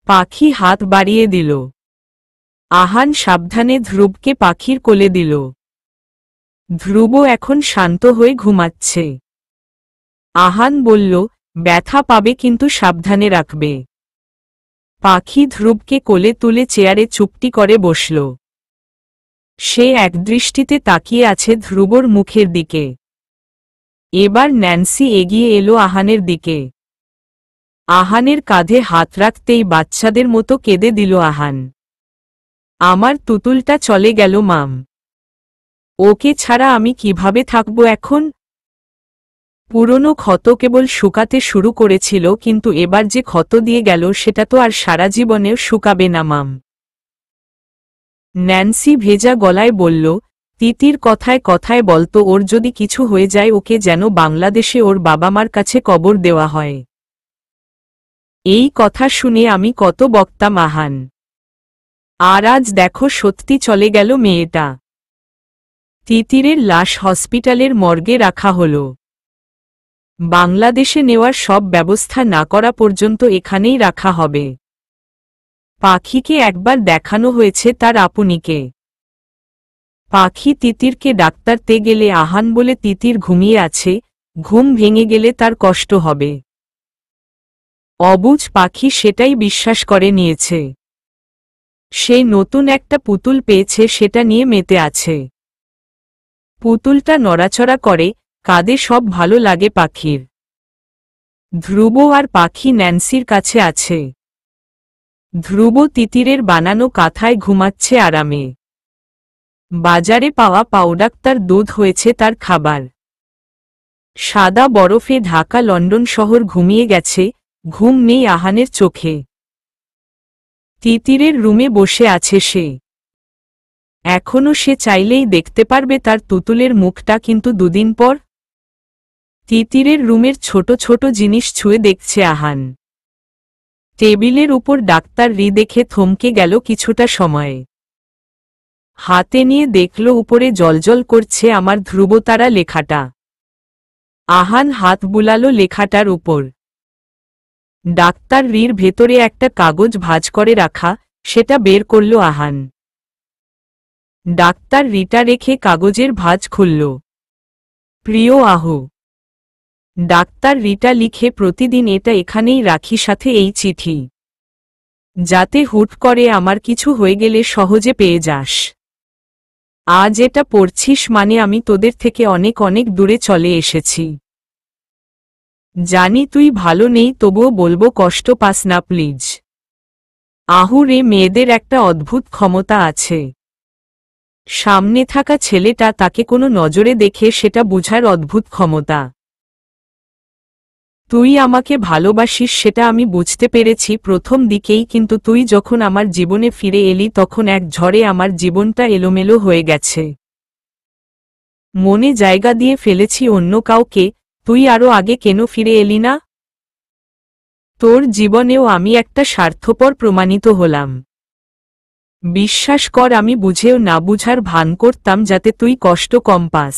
পাখি হাত বাড়িয়ে দিল। আহান সাবধানে ধ্রুবকে পাখির কোলে দিল। ধ্রুব এখন শান্ত হয়ে ঘুমাচ্ছে। আহান বলল, ব্যথা পাবে কিন্তু সাবধানে রাখবে। পাখি ধ্রুবকে কোলে তুলে চেয়ারে চুপটি করে বসল। সে একদৃষ্টিতে তাকিয়ে আছে ধ্রুবর মুখের দিকে। এবার ন্যান্সি এগিয়ে এলো আহানের দিকে। আহানের কাঁধে হাত রাখতেই বাচ্চাদের মতো কেঁদে দিল আহান। আমার তুতুলটা চলে গেল মাম। ওকে ছাড়া আমি কিভাবে থাকব এখন? পুরনো ক্ষত কেবল শুকাতে শুরু করেছিল, কিন্তু এবার যে ক্ষত দিয়ে গেল সেটা তো আর সারা জীবনেও শুকাবে না মাম। ন্যান্সি ভেজা গলায় বলল, তিতির কথায় কথায় বলতো ওর যদি কিছু হয়ে যায় ওকে যেন বাংলাদেশে ওর বাবা মার কাছে কবর দেওয়া হয়। এই কথা শুনে আমি কত বকতাম আহান। আর আজ দেখো সত্যি চলে গেল মেয়েটা। তিতিরের লাশ হসপিটালের মর্গে রাখা হল। বাংলাদেশে নেওয়ার সব ব্যবস্থা না করা পর্যন্ত এখানেই রাখা হবে। পাখিকে একবার দেখানো হয়েছে তার আপনিকে। পাখি তিতিরকে ডাক্তারতে গেলে আহান বলে তিতির ঘুমিয়ে আছে, ঘুম ভেঙে গেলে তার কষ্ট হবে। অবুঝ পাখি সেটাই বিশ্বাস করে নিয়েছে। সে নতুন একটা পুতুল পেয়েছে, সেটা নিয়ে মেতে আছে। পুতুলটা নড়াচড়া করে, কাঁদে, সব ভালো লাগে পাখির। ধ্রুব আর পাখি ন্যান্সির কাছে আছে। ধ্রুব তিতিরের বানানো কাঁথায় ঘুমাচ্ছে আরামে। বাজারে পাওয়া পাউডার দুধ হয়েছে তার খাবার। সাদা বরফে ঢাকা লন্ডন শহর ঘুমিয়ে গেছে, ঘুম নেই আহানের চোখে। তিতিরের রুমে বসে আছে সে। এখনো সে চাইলেই দেখতে পারবে তার তুতুলের মুখটা, কিন্তু দুদিন পর। তিতিরের রুমের ছোট ছোট জিনিস ছুঁয়ে দেখছে আহান। টেবিলের উপর ডাক্তার রি দেখে থমকে গেল কিছুটা সময়। হাতে নিয়ে দেখল উপরে জলজল করছে আমার ধ্রুবতারা লেখাটা। আহান হাত বুলালো লেখাটার উপর। ডাক্তার রির ভেতরে একটা কাগজ ভাঁজ করে রাখা, সেটা বের করল আহান। ডাক্তার রিটা রেখে কাগজের ভাঁজ খুলল। প্রিয় আহু, ডাক্তার রিটা লিখে, প্রতিদিন এটা এখানেই রাখি, সাথে এই চিঠি, যাতে হুট করে আমার কিছু হয়ে গেলে সহজে পেয়ে যাস। আজ এটা পড়ছিস মানে আমি তোদের থেকে অনেক অনেক দূরে চলে এসেছি। জানি তুই ভালো নেই, তবুও বলবো কষ্ট পাস না প্লিজ। আহু রে, মেয়েদের একটা অদ্ভুত ক্ষমতা আছে। সামনে থাকা ছেলেটা তাকে কোনো নজরে দেখে সেটা বুঝার অদ্ভুত ক্ষমতা। তুই আমাকে ভালোবাসিস সেটা আমি বুঝতে পেরেছি প্রথম দিকেই, কিন্তু তুই যখন আমার জীবনে ফিরে এলি তখন এক ঝড়ে আমার জীবনটা এলোমেলো হয়ে গেছে। মনে জায়গা দিয়ে ফেলেছি অন্য কাউকে। তুই আরো আগে কেন ফিরে এলি না? তোর জীবনেও আমি একটা স্বার্থপর প্রমাণিত হলাম। বিশ্বাস কর, আমি বুঝেও না বুঝার ভান করতাম যাতে তুই কষ্ট কম পাস।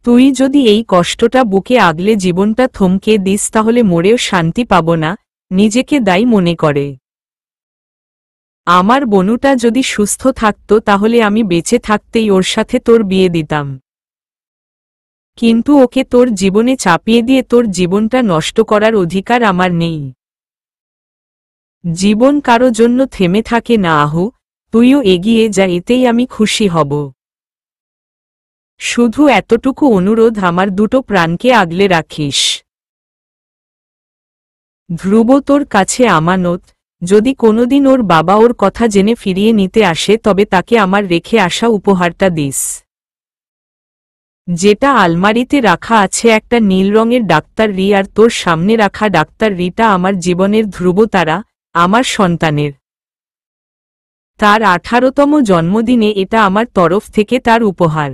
তুই যদি এই কষ্টটা বুকে আগলে জীবনটা থমকে দিস তাহলে মরেও শান্তি পাব না, নিজেকে দায়ী মনে করে। আমার বনুটা যদি সুস্থ থাকত তাহলে আমি বেঁচে থাকতেই ওর সাথে তোর বিয়ে দিতাম, কিন্তু ওকে তোর জীবনে চাপিয়ে দিয়ে তোর জীবনটা নষ্ট করার অধিকার আমার নেই। জীবন কারো জন্য থেমে থাকে না আহু, তুইও এগিয়ে যা, এতেই আমি খুশি হব। শুধু এতটুকু অনুরোধ, আমার দুটো প্রাণকে আগলে রাখিস। ধ্রুব তোর কাছে আমানত, যদি কোনোদিন ওর বাবা ওর কথা জেনে ফিরিয়ে নিতে আসে তবে তাকে আমার রেখে আসা উপহারটা দিস। যেটা আলমারিতে রাখা আছে একটা নীল রঙের ডাক্তার রি, আর তোর সামনে রাখা ডাক্তার রিটা আমার জীবনের ধ্রুবতারা, আমার সন্তানের। তার 18তম জন্মদিনে এটা আমার তরফ থেকে তার উপহার।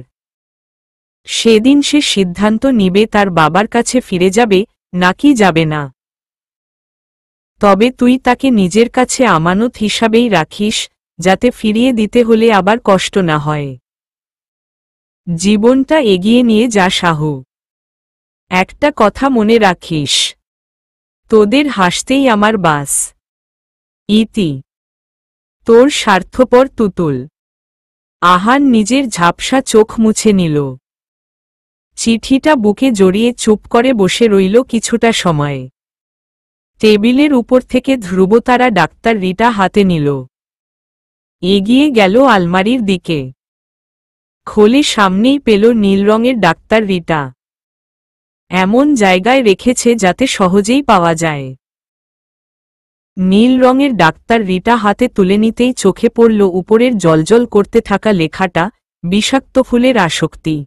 সেদিন সে সিদ্ধান্ত নিবে তার বাবার কাছে ফিরে যাবে নাকি যাবে না। তবে তুই তাকে নিজের কাছে আমানত হিসাবেই রাখিস, যাতে ফিরিয়ে দিতে হলে আবার কষ্ট না হয়। জীবনটা এগিয়ে নিয়ে যা সাহু। একটা কথা মনে রাখিস, তোদের হাসতেই আমার বাস। ইতি, তোর স্বার্থপর তুতুল। আহান নিজের ঝাপসা চোখ মুছে নিল। চিঠিটা বুকে জড়িয়ে চুপ করে বসে রইল কিছুটা সময়। টেবিলের উপর থেকে ধ্রুবতারা ডাক্তার রিটা হাতে নিল। এগিয়ে গেল আলমারির দিকে। খোলে সামনেই পেল নীল রঙের ডাক্তার রিটা। এমন জায়গায় রেখেছে যাতে সহজেই পাওয়া যায়। নীল রঙের ডাক্তার রিটা হাতে তুলে নিতেই চোখে পড়ল উপরের জলজল করতে থাকা লেখাটা, বিষাক্ত ফুলের আসক্তি।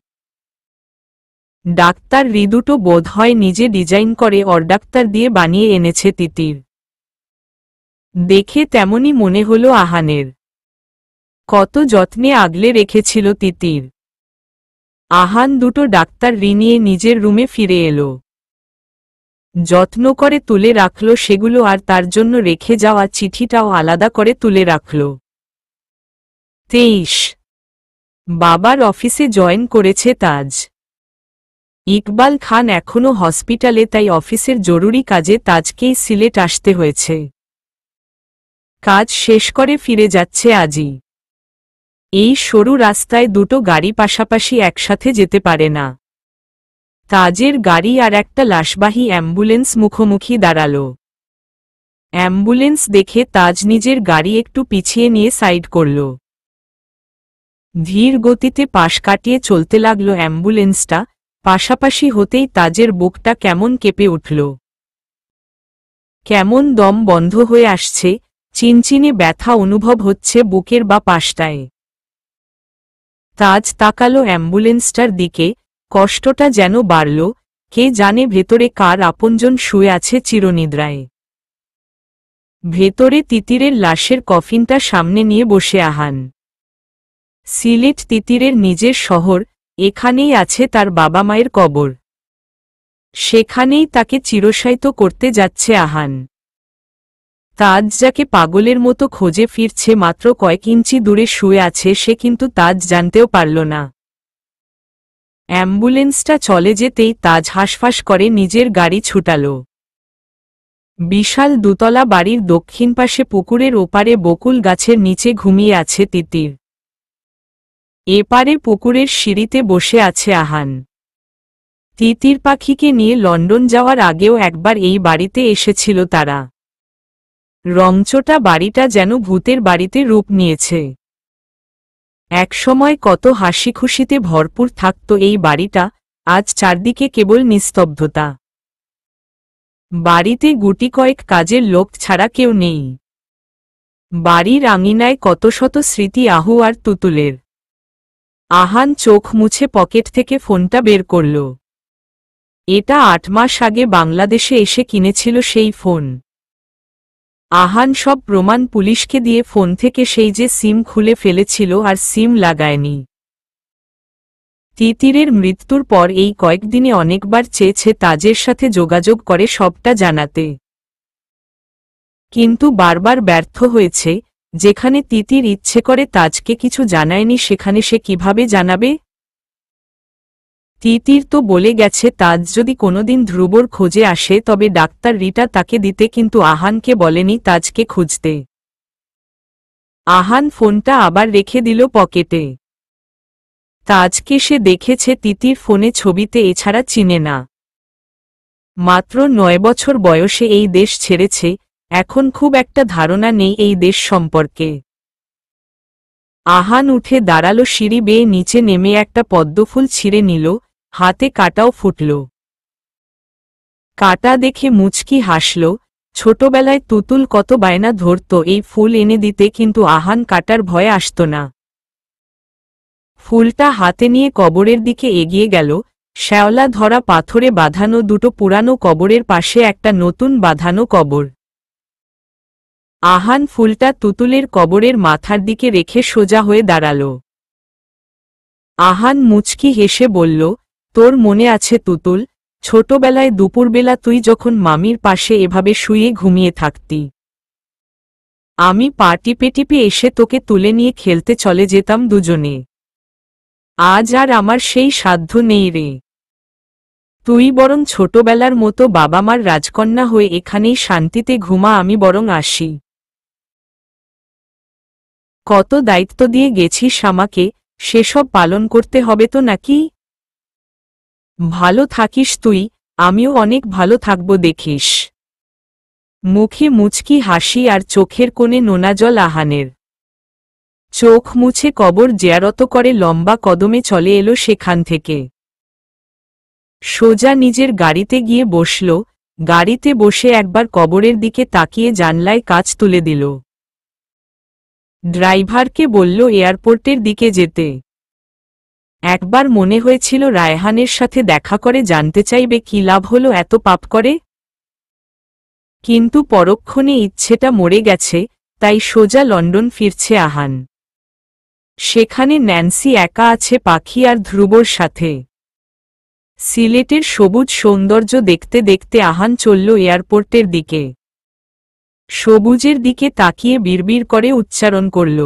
ডাক্তার রি দুটো বোধ হয় নিজে ডিজাইন করে ডাক্তার দিয়ে বানিয়ে এনেছে তিতির। দেখে তেমনই মনে হলো আহানের। কত যত্নে আগলে রেখেছিল তিতির। আহান দুটো ডাক্তার রি নিয়ে নিজের রুমে ফিরে এলো। যত্ন করে তুলে রাখল সেগুলো, আর তার জন্য রেখে যাওয়া চিঠিটাও আলাদা করে তুলে রাখল। 23 বাবার অফিসে জয়েন করেছে তাজ। ইকবাল খান এখনো হসপিটালে, তাই অফিসের জরুরি কাজে তাজকেই সিলেট আসতে হয়েছে। কাজ শেষ করে ফিরে যাচ্ছে আজই। এই সরু রাস্তায় দুটো গাড়ি পাশাপাশি একসাথে যেতে পারে না। তাজের গাড়ি আর একটা লাশবাহী অ্যাম্বুলেন্স মুখোমুখি দাঁড়াল। অ্যাম্বুলেন্স দেখে তাজ নিজের গাড়ি একটু পিছিয়ে নিয়ে সাইড করল। ধীর গতিতে পাশ কাটিয়ে চলতে লাগল অ্যাম্বুলেন্সটা। পাশাপাশি হতেই তাজের বুকটা কেমন কেঁপে উঠল। কেমন দম বন্ধ হয়ে আসছে, চিনচিনে ব্যথা অনুভব হচ্ছে বুকের বা পাশটায়। তাজ তাকালো অ্যাম্বুলেন্সটার দিকে, কষ্টটা যেন বাড়ল, কে জানে ভেতরে কার আপনজন শুয়ে আছে চিরনিদ্রায়। ভেতরে তিতিরের লাশের কফিনটা সামনে নিয়ে বসে আহান। সিলেট তিতিরের নিজের শহর, এখানেই আছে তার বাবা মায়ের কবর। সেখানেই তাকে চিরশায়িত করতে যাচ্ছে আহান। তাজ যাকে পাগলের মতো খোঁজে ফিরছে মাত্র কয়েক ইঞ্চি দূরে শুয়ে আছে সে কিন্তু তাজ জানতেও পারল না। অ্যাম্বুলেন্সটা চলে যেতেই তাজ হাঁসফাঁস করে নিজের গাড়ি ছুটাল। বিশাল দুতলা বাড়ির দক্ষিণ পাশে পুকুরের ওপারে বকুল গাছের নিচে ঘুমিয়ে আছে তিতির। এপারে পুকুরের সিঁড়িতে বসে আছে আহান। তিতির পাখিকে নিয়ে লন্ডন যাওয়ার আগেও একবার এই বাড়িতে এসেছিল তারা। রংচটা বাড়িটা যেন ভূতের বাড়িতে রূপ নিয়েছে। একসময় কত হাসি খুশিতে ভরপুর থাকত এই বাড়িটা, আজ চারদিকে কেবল নিস্তব্ধতা। বাড়িতে গুটি কয়েক কাজের লোক ছাড়া কেউ নেই। বাড়ির আঙিনায় কত শত স্মৃতি আহু আর তুতুলের। আহান চোখ মুছে পকেট থেকে ফোনটা বের করল। এটা 8 মাস আগে বাংলাদেশে এসে কিনেছিল সেই ফোন। আহান সব প্রমাণ পুলিশকে দিয়ে ফোন থেকে সেই যে সিম খুলে ফেলেছিল আর সিম লাগায়নি। তিতিরের মৃত্যুর পর এই কয়েকদিনে অনেকবার চেয়েছে তাজের সাথে যোগাযোগ করে সবটা জানাতে, কিন্তু বারবার ব্যর্থ হয়েছে। যেখানে তিতির ইচ্ছে করে তাজকে কিছু জানায়নি সেখানে সে কিভাবে জানাবে? তিতির তো বলে গেছে তাজ যদি কোনোদিন ধ্রুবর খোঁজে আসে তবে ডাক্তার রিটা তাকে দিতে, কিন্তু আহানকে বলেনি তাজকে খুঁজতে। আহান ফোনটা আবার রেখে দিল পকেটে। তাজকে সে দেখেছে তিতির ফোনে ছবিতে, এছাড়া চিনে না। মাত্র 9 বছর বয়সে এই দেশ ছেড়েছে, এখন খুব একটা ধারণা নেই এই দেশ সম্পর্কে। আহান উঠে দাঁড়ালো, সিঁড়ি বেয়ে নিচে নেমে একটা পদ্মফুল ছিঁড়ে নিল, হাতে কাটাও ফুটল। কাটা দেখে মুচকি হাসল। ছোটবেলায় তুতুল কত বায়না ধরত এই ফুল এনে দিতে, কিন্তু আহান কাটার ভয়ে আসত না। ফুলটা হাতে নিয়ে কবরের দিকে এগিয়ে গেল। শ্যাওলা ধরা পাথরে বাঁধানো দুটো পুরানো কবরের পাশে একটা নতুন বাঁধানো কবর। আহান ফুলটা তুতুলের কবরের মাথার দিকে রেখে সোজা হয়ে দাঁড়াল। আহান মুচকি হেসে বলল, তোর মনে আছে তুতুল, ছোটবেলায় দুপুরবেলা তুই যখন মামির পাশে এভাবে শুয়ে ঘুমিয়ে থাকতি, আমি পা টিপে টিপে এসে তোকে তুলে নিয়ে খেলতে চলে যেতাম দুজনে। আজ আর আমার সেই সাধ্য নেই রে। তুই বরং ছোটবেলার মতো বাবা মার রাজকন্যা হয়ে এখানেই শান্তিতে ঘুমা, আমি বরং আসি। কত দায়িত্ব দিয়ে গেছিস আমাকে, সেসব পালন করতে হবে তো নাকি? ভালো থাকিস তুই, আমিও অনেক ভালো থাকব দেখিস। মুখে মুচকি হাসি আর চোখের কোণে নোনা জল আহানের। চোখ মুছে কবর জিয়ারত করে লম্বা কদমে চলে এলো সেখান থেকে। সোজা নিজের গাড়িতে গিয়ে বসল। গাড়িতে বসে একবার কবরের দিকে তাকিয়ে জানলায় কাঁচ তুলে দিল। ড্রাইভারকে বলল এয়ারপোর্টের দিকে যেতে। একবার মনে হয়েছিল রায়হানের সাথে দেখা করে জানতে চাইবে কি লাভ হলো এত পাপ করে, কিন্তু পরক্ষণে ইচ্ছেটা মরে গেছে, তাই সোজা লন্ডন ফিরছে আহান। সেখানে ন্যান্সি একা আছে পাখি আর ধ্রুবর সাথে। সিলেটের সবুজ সৌন্দর্য দেখতে দেখতে আহান চলল এয়ারপোর্টের দিকে। সবুজের দিকে তাকিয়ে বিড়বিড় করে উচ্চারণ করল,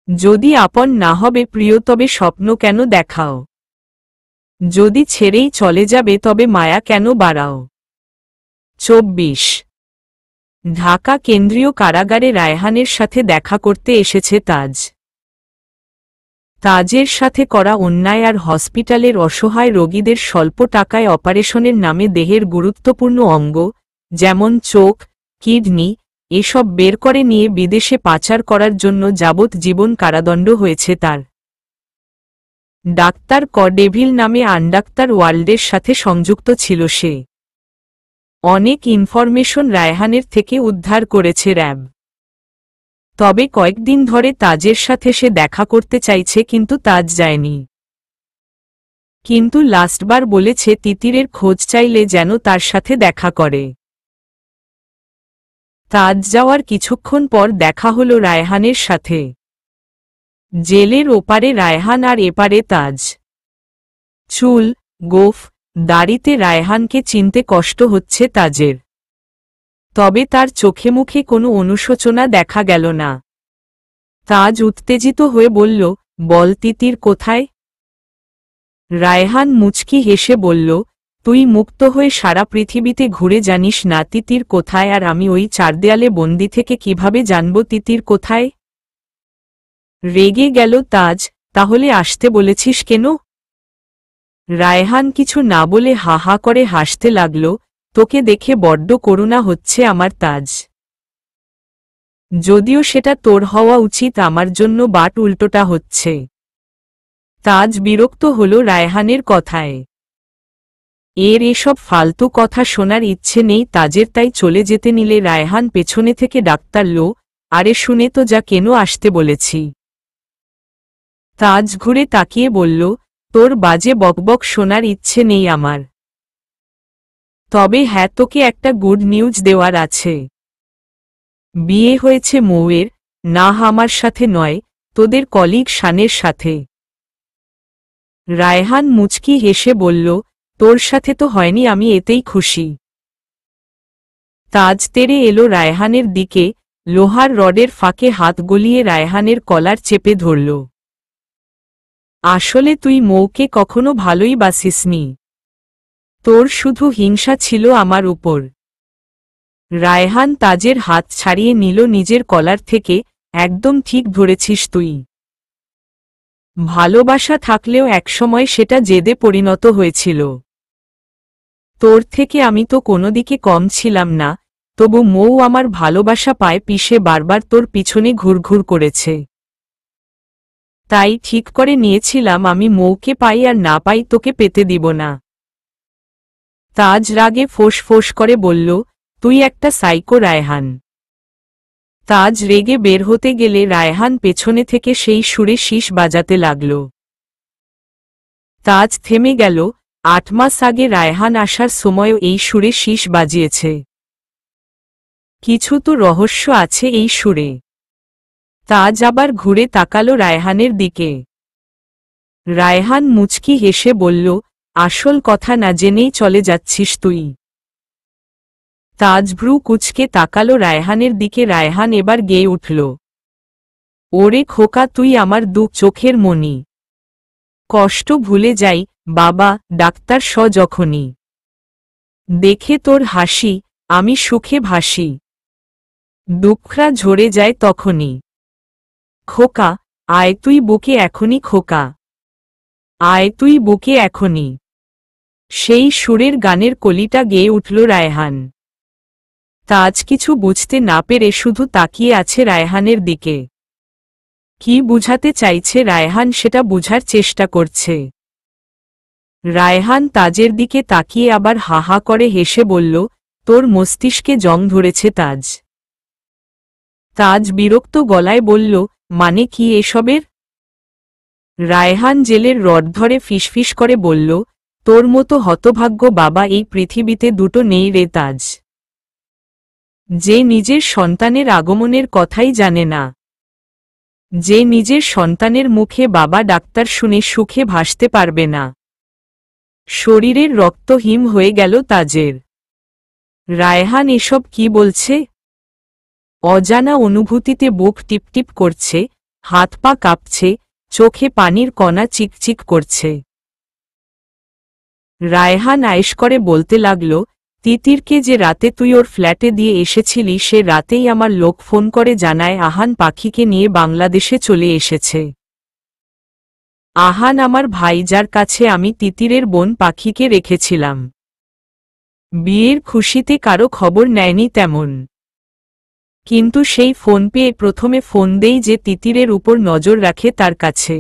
যদি আপন না হবে প্রিয় তবে স্বপ্ন কেন দেখাও, যদি ছেড়েই চলে যাবে তবে মায়া কেন বাড়াও। 24 ঢাকা কেন্দ্রীয় কারাগারে রায়হানের সাথে দেখা করতে এসেছে তাজ। তাজের সাথে করা অন্যায় আর হসপিটালের অসহায় রোগীদের স্বল্প টাকায় অপারেশনের নামে দেহের গুরুত্বপূর্ণ অঙ্গ যেমন চোখ, কিডনি এসব বের করে নিয়ে বিদেশে পাচার করার জন্য যাবজ্জীবন কারাদণ্ড হয়েছে তার। ডাক্তার ডেভিল নামে আনডাক্তার ওয়ার্ল্ডের সাথে সংযুক্ত ছিল সে। অনেক ইনফরমেশন রায়হানের থেকে উদ্ধার করেছে র্যাব। তবে কয়েকদিন ধরে তাজের সাথে সে দেখা করতে চাইছে কিন্তু তাজ যায়নি। কিন্তু লাস্টবার বলেছে তিতিরের খোঁজ চাইলে যেন তার সাথে দেখা করে। তাজ যাওয়ার কিছুক্ষণ পর দেখা হলো রায়হানের সাথে। জেলের ওপারে রায়হান আর এপারে তাজ। চুল, গোঁফ, দাড়িতে রায়হানকে চিনতে কষ্ট হচ্ছে তাজের। তবে তার চোখে মুখে কোনো অনুশোচনা দেখা গেল না। তাজ উত্তেজিত হয়ে বলল, বল তিতির কোথায়? রায়হান মুচকি হেসে বলল, তুই মুক্ত হয়ে সারা পৃথিবীতে ঘুরে জানিস না তিতির কোথায়, আর আমি ওই চারদেয়ালে বন্দি থেকে কিভাবে জানব তিতির কোথায়? রেগে গেল তাজ, তাহলে আসতে বলেছিস কেন? রায়হান কিছু না বলে হা হা করে হাসতে লাগল, তোকে দেখে বড্ড করুণা হচ্ছে আমার তাজ। যদিও সেটা তোর হওয়া উচিত, আমার জন্য বাট উল্টোটা হচ্ছে। তাজ বিরক্ত হল রায়হানের কথায়। এসব ফালতু কথা শোনার ইচ্ছে নেই তাজের, তাই চলে যেতে নিলে রায়হান পেছনে থেকে ডাক্তার লো, আরে শুনে তো যা, কেন আসতে বলেছি? তাজ ঘুরে তাকিয়ে বলল, তোর বাজে বকবক শোনার ইচ্ছে নেই আমার। তবে হ্যাঁ, তোকে একটা গুড নিউজ দেওয়ার আছে। বিয়ে হয়েছে মৌয়ের, না আমার সাথে নয়, তোদের কলিগ শানের সাথে। রায়হান মুচকি হেসে বলল, তোর সাথে তো হয়নি, আমি এতেই খুশি। তাজ তেড়ে এলো রায়হানের দিকে, লোহার রডের ফাঁকে হাত গলিয়ে রায়হানের কলার চেপে ধরল। আসলে তুই মৌকে কখনো ভালোই বাসিসনি, তোর শুধু হিংসা ছিল আমার উপর। রায়হান তাজের হাত ছাড়িয়ে নিল নিজের কলার থেকে, একদম ঠিক ধরেছিস তুই। ভালোবাসা থাকলেও একসময় সেটা জেদে পরিণত হয়েছিল। তোর থেকে আমি তো কোনো দিকে কম ছিলাম না, তবু মৌ আমার ভালোবাসা পায় পিষে বারবার তোর পিছনে ঘুরঘুর করেছে। তাই ঠিক করে নিয়েছিলাম আমি মৌকে পাই আর না পাই তোকে পেতে দিব না। তাজ রাগে ফোঁস ফোঁস করে বলল, তুই একটা সাইকো রায়হান। তাজ রেগে বের হতে গেলে রায়হান পেছনে থেকে সেই সুরে শীষ বাজাতে লাগল। তাজ থেমে গেল, 8 মাস আগে রায়হান আসার সময়ও এই সুরে শীষ বাজিয়েছে। কিছু তো রহস্য আছে এই সুরে। তাজ আবার ঘুরে তাকালো রায়হানের দিকে। রায়হান মুচকি হেসে বলল, আসল কথা না জেনেই চলে যাচ্ছিস তুই? তাজ ভ্রু কুচকে তাকালো রায়হানের দিকে। রায়হান এবার গেয়ে উঠল, ওরে খোকা, তুই আমার চোখের মণি। কষ্ট ভুলে যাই বাবা, ডাক্তার যখনই দেখে তোর হাসি, আমি সুখে ভাসি। দুঃখরা ঝরে যায় তখনই। খোকা, আয় তুই বুকে এখনই, খোকা আয় তুই বুকে এখনই। সেই সুরের গানের কলিটা গেয়ে উঠল রায়হান। তাজ কিছু বুঝতে না পেরে শুধু তাকিয়ে আছে রায়হানের দিকে। কি বুঝাতে চাইছে রায়হান সেটা বুঝার চেষ্টা করছে। রায়হান তাজের দিকে তাকিয়ে আবার হা হা করে হেসে বলল, তোর মস্তিষ্কে জং ধরেছে তাজ। তাজ বিরক্ত গলায় বলল, মানে কি এসবের? রায়হান জেলের রড ধরে ফিসফিস করে বলল, তোর মতো হতভাগ্য বাবা এই পৃথিবীতে দুটো নেই রে তাজ। যে নিজের সন্তানের আগমনের কথাই জানে না, যে নিজের সন্তানের মুখে বাবা ডাক্তার শুনে সুখে ভাসতে পারবে না। শরীরের রক্ত হিম হয়ে গেল তাজের। রায়হান এসব কি বলছে? অজানা অনুভূতিতে বুক টিপটিপ করছে, হাত পা কাঁপছে, চোখে পানির কণা চিকচিক করছে। রায়হান আয়েশ করে বলতে লাগল, তিতিরকে যে রাতে তুই ওর ফ্ল্যাটে দিয়ে এসেছিলি সে রাতেই আমার লোক ফোন করে জানায় আহান পাখিকে নিয়ে বাংলাদেশে চলে এসেছে। আহান আমার ভাই, যার কাছে আমি তিতিরের বোন পাখিকে রেখেছিলাম। বিয়ের খুশিতে কারো খবর নেয়নি তেমন, কিন্তু সেই ফোন পেয়ে প্রথমে ফোন দেই যে তিতিরের উপর নজর রাখে তার কাছে।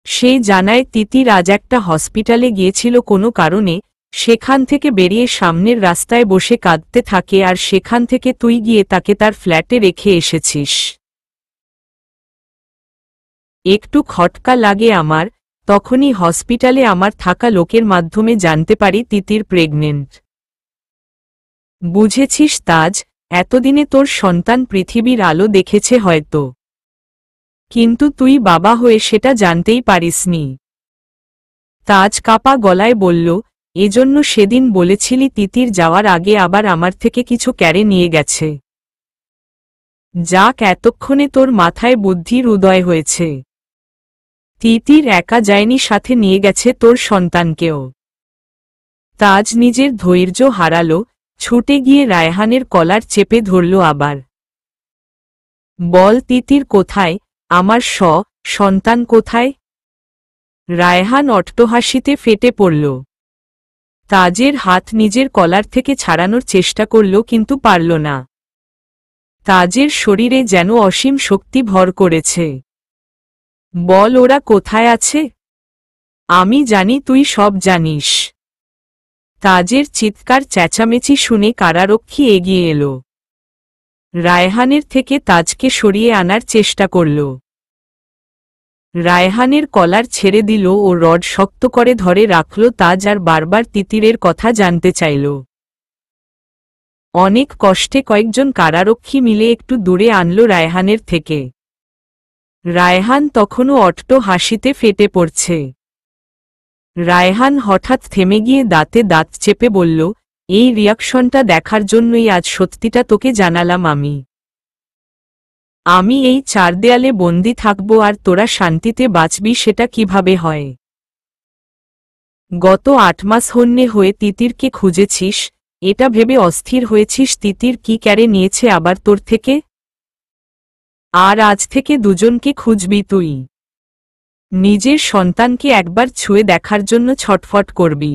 সে জানায় তিতির আজ একটা হসপিটালে গিয়েছিল কোনো কারণে, সেখান থেকে বেরিয়ে সামনের রাস্তায় বসে কাঁদতে থাকে আর সেখান থেকে তুই গিয়ে তাকে তার ফ্ল্যাটে রেখে এসেছিস। একটু খটকা লাগে আমার, তখনই হসপিটালে আমার থাকা লোকের মাধ্যমে জানতে পারি তিতির প্রেগনেন্ট। বুঝেছিস তাজ, এতদিনে তোর সন্তান পৃথিবীর আলো দেখেছে হয়তো, কিন্তু তুই বাবা হয়ে সেটা জানতেই পারিসনি। তাজ কাপা গলায় বলল, এজন্য সেদিন বলেছিলি তিতির যাওয়ার আগে আবার আমার থেকে কিছু ক্যারে নিয়ে গেছে। যাক, এতক্ষণে তোর মাথায় বুদ্ধির উদয় হয়েছে। তিতির একা যায়নি, সাথে নিয়ে গেছে তোর সন্তানকেও। তাজ নিজের ধৈর্য হারালো, ছুটে গিয়ে রায়হানের কলার চেপে ধরল আবার। বল তিতির কোথায়, আমার সন্তান কোথায়? রায়হান অট্টহাসিতে ফেটে পড়ল। তাজের হাত নিজের কলার থেকে ছাড়ানোর চেষ্টা করল কিন্তু পারল না। তাজের শরীরে যেন অসীম শক্তি ভর করেছে। বল ওরা কোথায় আছে? আমি জানি তুই সব জানিস। তাজের চিৎকার চেঁচামেচি শুনে কারারক্ষী এগিয়ে এলো। রায়হানের থেকে তাজকে সরিয়ে আনার চেষ্টা করল। রায়হানের কলার ছেড়ে দিল ও রড শক্ত করে ধরে রাখল তাজ আর বারবার তিতিরের কথা জানতে চাইল। অনেক কষ্টে কয়েকজন কারারক্ষী মিলে একটু দূরে আনল রায়হানের থেকে। রায়হান তখনও অট্ট হাসিতে ফেটে পড়ছে। রায়হান হঠাৎ থেমে গিয়ে দাঁতে দাঁত চেপে বলল, এই রিয়াকশনটা দেখার জন্যই আজ সত্যিটা তোকে জানালাম। আমি এই 4 দেয়ালে বন্দি থাকব আর তোরা শান্তিতে বাঁচবি, সেটা কিভাবে হয়? গত 8 মাস হন্যে হয়ে তিতিরকে খুঁজেছিস, এটা ভেবে অস্থির হয়েছিস তিতির কি ক্যারে নিয়েছে আবার তোর থেকে? আর আজ থেকে দুজনকে খুঁজবি তুই। নিজের সন্তানকে একবার ছুঁয়ে দেখার জন্য ছটফট করবি।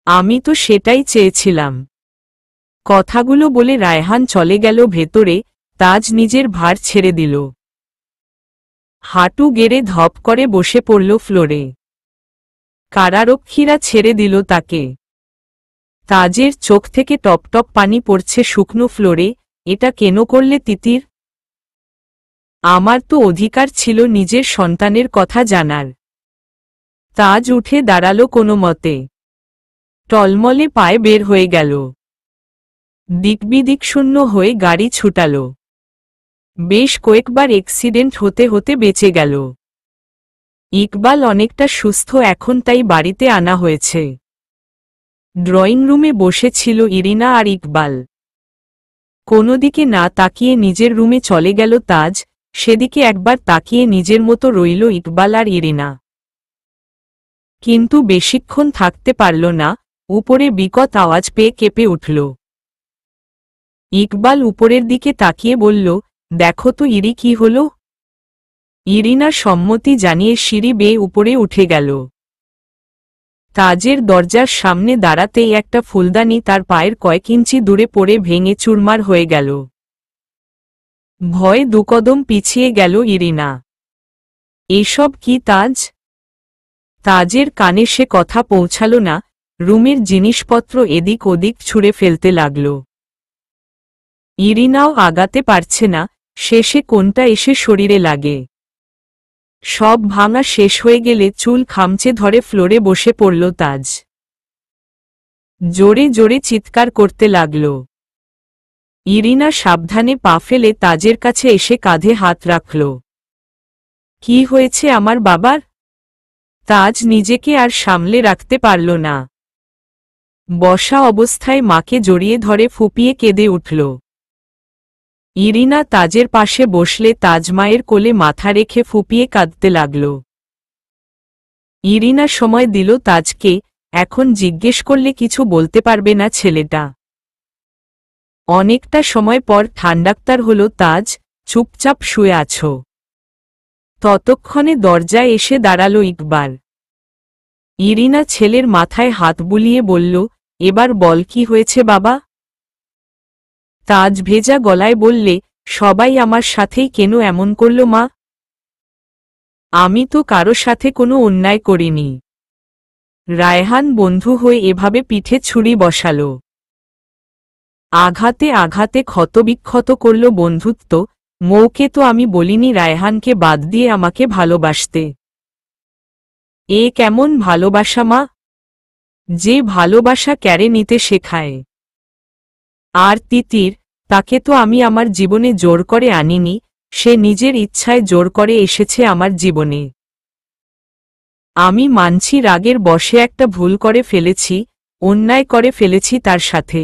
আমি তো সেটাই চেয়েছিলাম। কথাগুলো বলে রায়হান চলে গেল ভেতরে। তাজ নিজের ভার ছেড়ে দিল। হাঁটু গেড়ে ধপ করে বসে পড়ল ফ্লোরে। কারারক্ষীরা ছেড়ে দিল তাকে। তাজের চোখ থেকে টপ টপ পানি পড়ছে শুকনো ফ্লোরে। এটা কেন করলে তিতির? আমার তো অধিকার ছিল নিজের সন্তানের কথা জানার। তাজ উঠে দাঁড়ালো কোনো মতে। টলমলে পায়ে বের হয়ে গেল। দিকবিদিক শূন্য হয়ে গাড়ি ছুটাল। বেশ কয়েকবার অ্যাক্সিডেন্ট হতে হতে বেঁচে গেল। ইকবাল অনেকটা সুস্থ এখন, তাই বাড়িতে আনা হয়েছে। ড্রয়িং রুমে বসেছিল ইরিনা আর ইকবাল। কোনো দিকে না তাকিয়ে নিজের রুমে চলে গেল তাজ, সেদিকে একবার তাকিয়ে নিজের মতো রইল ইকবাল আর ইরিনা। কিন্তু বেশিক্ষণ থাকতে পারল না, উপরে বিকট আওয়াজ পেয়ে কেঁপে উঠল। ইকবাল উপরের দিকে তাকিয়ে বলল, দেখো তো ইরি, কি হলো? ইরিনা সম্মতি জানিয়ে সিঁড়ি বেয়ে উপরে উঠে গেল। তাজের দরজার সামনে দাঁড়াতেই একটা ফুলদানি তার পায়ের কয়েক ইঞ্চি দূরে পড়ে ভেঙে চুরমার হয়ে গেল। ভয়ে 2 কদম পিছিয়ে গেল ইরিনা। এসব কি তাজ? তাজের কানে সে কথা পৌঁছাল না। রুমের জিনিসপত্র এদিক ওদিক ছুঁড়ে ফেলতে লাগল। ইরিনাও আগাতে পারছে না, শেষে কোনটা এসে শরীরে লাগে। সব ভাঙা শেষ হয়ে গেলে চুল খামচে ধরে ফ্লোরে বসে পড়ল তাজ। জোরে জোরে চিৎকার করতে লাগল। ইরিনা সাবধানে পা ফেলে তাজের কাছে এসে কাঁধে হাত রাখল। কি হয়েছে আমার বাবার? তাজ নিজেকে আর সামলে রাখতে পারল না। বসা অবস্থায় মাকে জড়িয়ে ধরে ফুঁপিয়ে কেঁদে উঠল। ইরিনা তাজের পাশে বসলে তাজ মায়ের কোলে মাথা রেখে ফুঁপিয়ে কাঁদতে লাগল। ইরিনা সময় দিল তাজকে, এখন জিজ্ঞেস করলে কিছু বলতে পারবে না ছেলেটা। অনেকটা সময় পর ঠান্ডাক্তার হল তাজ, চুপচাপ শুয়ে আছো। ততক্ষণে দরজায় এসে দাঁড়ালো ইকবাল। ইরিনা ছেলের মাথায় হাত বুলিয়ে বলল, এবার বল কি হয়েছে বাবা? তাজ ভেজা গলায় বললে, সবাই আমার সাথেই কেন এমন করল মা? আমি তো কারো সাথে কোনো অন্যায় করিনি। রায়হান বন্ধু হয়ে এভাবে পিঠে ছুরি বসাল। আঘাতে আঘাতে ক্ষতবিক্ষত করল বন্ধুত্ব। মৌকে তো আমি বলিনি রায়হানকে বাদ দিয়ে আমাকে ভালোবাসতে। এ কেমন ভালোবাসা মা, যে ভালোবাসা কেড়ে নিতে শেখায়। আর তিতির, তাকে তো আমি আমার জীবনে জোর করে আনিনি, সে নিজের ইচ্ছায় জোর করে এসেছে আমার জীবনে। আমি মানছি রাগের বশে একটা ভুল করে ফেলেছি, অন্যায় করে ফেলেছি তার সাথে।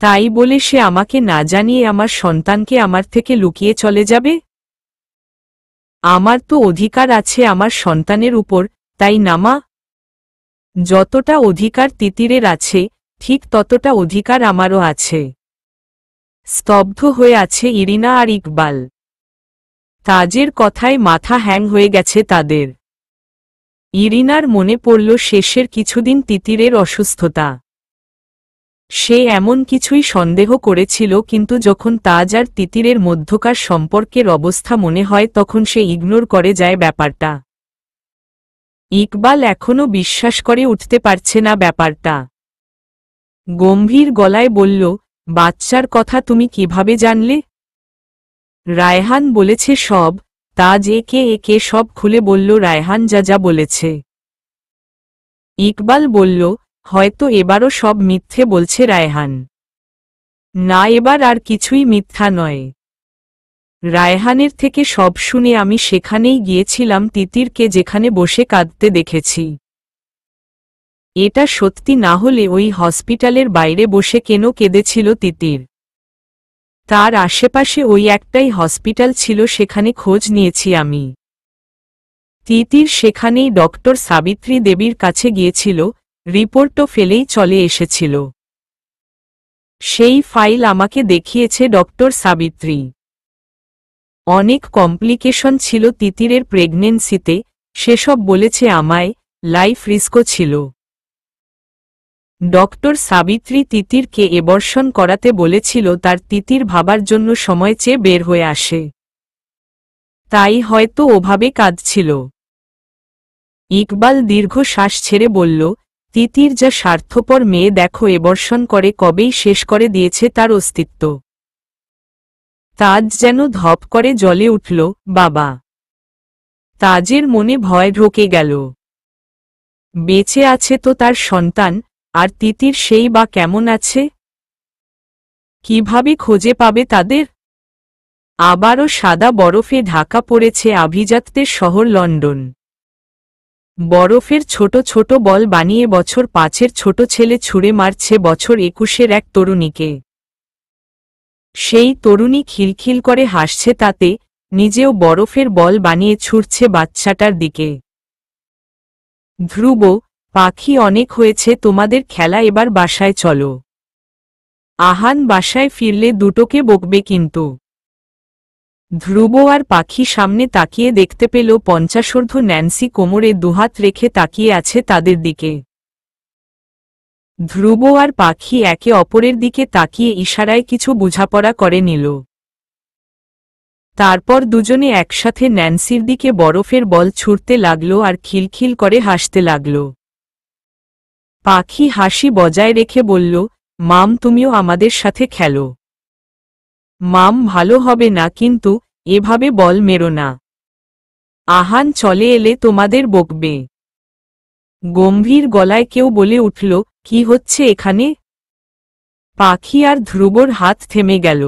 তাই বলে সে আমাকে না জানিয়ে আমার সন্তানকে আমার থেকে লুকিয়ে চলে যাবে? আমার তো অধিকার আছে আমার সন্তানের উপর, তাই না মা? যতটা অধিকার তিতিরের আছে, ঠিক ততটা অধিকার আমারও আছে। স্তব্ধ হয়ে আছে ইরিনা আর ইকবাল। তাজের কথায় মাথা হ্যাং হয়ে গেছে তাদের। ইরিনার মনে পড়ল শেষের কিছুদিন তিতিরের অসুস্থতা। সে এমন কিছুই সন্দেহ করেছিল, কিন্তু যখন তাজ আর তিতিরের মধ্যকার সম্পর্কের অবস্থা মনে হয় তখন সে ইগনোর করে যায় ব্যাপারটা। ইকবাল এখনও বিশ্বাস করে উঠতে পারছে না ব্যাপারটা। গম্ভীর গলায় বলল, বাচ্চার কথা তুমি কিভাবে জানলে? রায়হান বলেছে সব। তাজ একে একে সব খুলে বলল রায়হান যা যা বলেছে। ইকবাল বলল, হয়তো এবারও সব মিথ্যে বলছে রায়হান। না, এবার আর কিছুই মিথ্যা নয়। রায়হানের থেকে সব শুনে আমি সেখানেই গিয়েছিলাম তিতিরকে যেখানে বসে কাঁদতে দেখেছি। এটা সত্যি না হলে ওই হসপিটালের বাইরে বসে কেন কেঁদেছিল তিতির? তার আশেপাশে ওই একটাই হসপিটাল ছিল, সেখানে খোঁজ নিয়েছি আমি। তিতির সেখানেই ডক্টর সাবিত্রী দেবীর কাছে গিয়েছিল, রিপোর্টও ফেলেই চলে এসেছিল। সেই ফাইল আমাকে দেখিয়েছে ডক্টর সাবিত্রী। অনেক কমপ্লিকেশন ছিল তিতিরের প্রেগনেন্সিতে, সেসব বলেছে আমায়, লাইফ রিস্কও ছিল। ডক্টর সাবিত্রী তিতিরকে এবর্ষণ করাতে বলেছিল তার তিতির ভাবার জন্য সময় চেয়ে বের হয়ে আসে। তাই হয়তো ওভাবে কাঁদছিল। ইকবাল দীর্ঘশ্বাস ছেড়ে বলল, তিতির যা স্বার্থপর মেয়ে দেখো, এবর্ষণ করে কবেই শেষ করে দিয়েছে তার অস্তিত্ব। তাজ যেন ধপ করে জ্বলে উঠল, বাবা। তাজের মনে ভয় ঢোকে গেল। বেঁচে আছে তো তার সন্তান, আর তিতির সেই বা কেমন আছে? কিভাবে খুঁজে পাবে তাদের? আবারও সাদা বরফে ঢাকা পড়েছে আভিজাত্যের শহর লন্ডন। বরফের ছোট ছোট বল বানিয়ে বছর 5-এর ছোট ছেলে ছুঁড়ে মারছে বছর 21-এর এক তরুণীকে। সেই তরুণী খিলখিল করে হাসছে, তাতে নিজেও বরফের বল বানিয়ে ছুটছে বাচ্চাটার দিকে। ধ্রুব, পাখি, অনেক হয়েছে তোমাদের খেলা, এবার বাসায় চলো। আহান বাসায় ফিরলে দুটোকে বকবে কিন্তু। ধ্রুব আর পাখি সামনে তাকিয়ে দেখতে পেল 50 ন্যান্সি কোমরে দুহাত রেখে তাকিয়ে আছে তাদের দিকে। ধ্রুব আর পাখি একে অপরের দিকে তাকিয়ে ইশারায় কিছু বোঝাপড়া করে নিল। তারপর দুজনে একসাথে ন্যান্সির দিকে বরফের বল ছুঁড়তে লাগল আর খিলখিল করে হাসতে লাগল। পাখি হাসি বজায় রেখে বলল, মাম তুমিও আমাদের সাথে খেলো। মাম, ভালো হবে না কিন্তু, এভাবে বল মেরো না। আহান চলে এলে তোমাদের বকবে। গম্ভীর গলায় কেউ বলে উঠল, কি হচ্ছে এখানে? পাখি আর ধ্রুবর হাত থেমে গেল।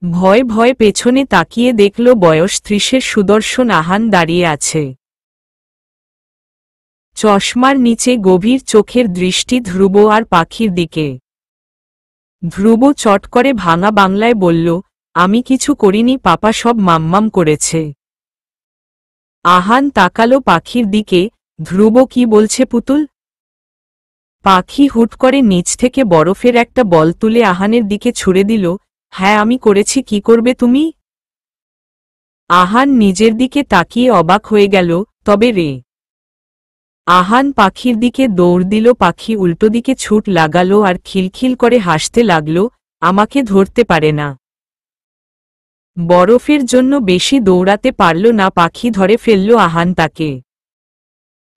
ভয় ভয় পেছনে তাকিয়ে দেখল বয়স 30-এর সুদর্শন আহান দাঁড়িয়ে আছে। চশমার নিচে গভীর চোখের দৃষ্টি ধ্রুব আর পাখির দিকে। ধ্রুব চট করে ভাঙা বাংলায় বলল, আমি কিছু করিনি পাপা, সব মাম্মাম করেছে। আহান তাকালো পাখির দিকে, ধ্রুব কি বলছে পুতুল? পাখি হুট করে নিচ থেকে বরফের একটা বল তুলে আহানের দিকে ছুঁড়ে দিল, হ্যাঁ আমি করেছি, কি করবে তুমি? আহান নিজের দিকে তাকিয়ে অবাক হয়ে গেল, তবে রে। আহান পাখির দিকে দৌড় দিল, পাখি উল্টো দিকে ছুট লাগালো আর খিলখিল করে হাসতে লাগল, আমাকে ধরতে পারে না। বরফের জন্য বেশি দৌড়াতে পারল না পাখি, ধরে ফেলল আহান তাকে।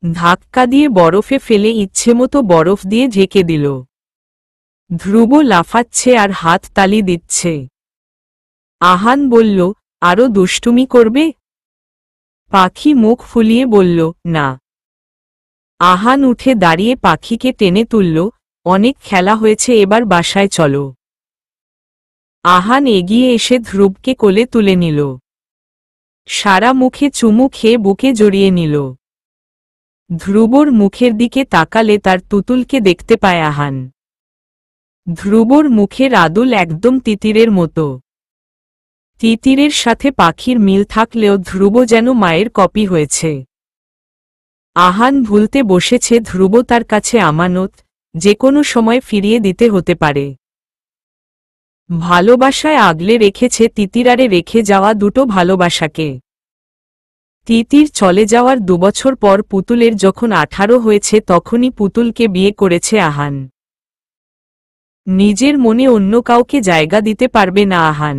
ধাক্কা দিয়ে বরফে ফেলে ইচ্ছেমতো বরফ দিয়ে ঢেকে দিল। ধ্রুব লাফাচ্ছে আর হাত তালি দিচ্ছে। আহান বলল, আরো দুষ্টুমি করবে? পাখি মুখ ফুলিয়ে বলল, না। আহান উঠে দাঁড়িয়ে পাখিকে টেনে তুলল, অনেক খেলা হয়েছে, এবার বাসায় চলো। আহান এগিয়ে এসে ধ্রুবকে কোলে তুলে নিল। সারা মুখে চুমু খেয়ে বুকে জড়িয়ে নিল। ধ্রুবর মুখের দিকে তাকালে তার তুতুলকে দেখতে পায় আহান। ধ্রুবর মুখের আদুল একদম তিতিরের মতো। তিতিরের সাথে পাখির মিল থাকলেও ধ্রুব যেন মায়ের কপি হয়েছে। আহান ভুলতে বসেছে ধ্রুব তার কাছে আমানত, যে কোনো সময় ফিরিয়ে দিতে হতে পারে। ভালোবাসায় আগলে রেখেছে তিতিরারে রেখে যাওয়া দুটো ভালোবাসাকে। তিতির চলে যাওয়ার 2 বছর পর পুতুলের যখন 18 হয়েছে তখনই পুতুলকে বিয়ে করেছে আহান। নিজের মনে অন্য কাউকে জায়গা দিতে পারবে না আহান।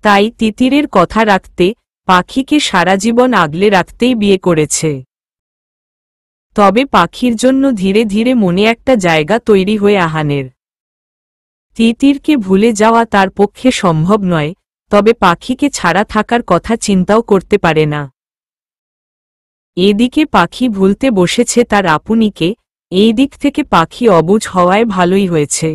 তাই তিতিরের কথা রাখতে, পাখিকে সারা জীবন আগলে রাখতেই বিয়ে করেছে। তবে পাখির জন্য ধীরে ধীরে মনে একটা জায়গা তৈরি হয়ে আহানের। তিতিরকে ভুলে যাওয়া তার পক্ষে সম্ভব নয়, তবে পাখিকে ছাড়া থাকার কথা চিন্তাও করতে পারে না। এদিকে পাখি ভুলতে বসেছে তার আপুনিকে, এই দিক থেকে পাখি অবুঝ হওয়ায় ভালোই হয়েছে।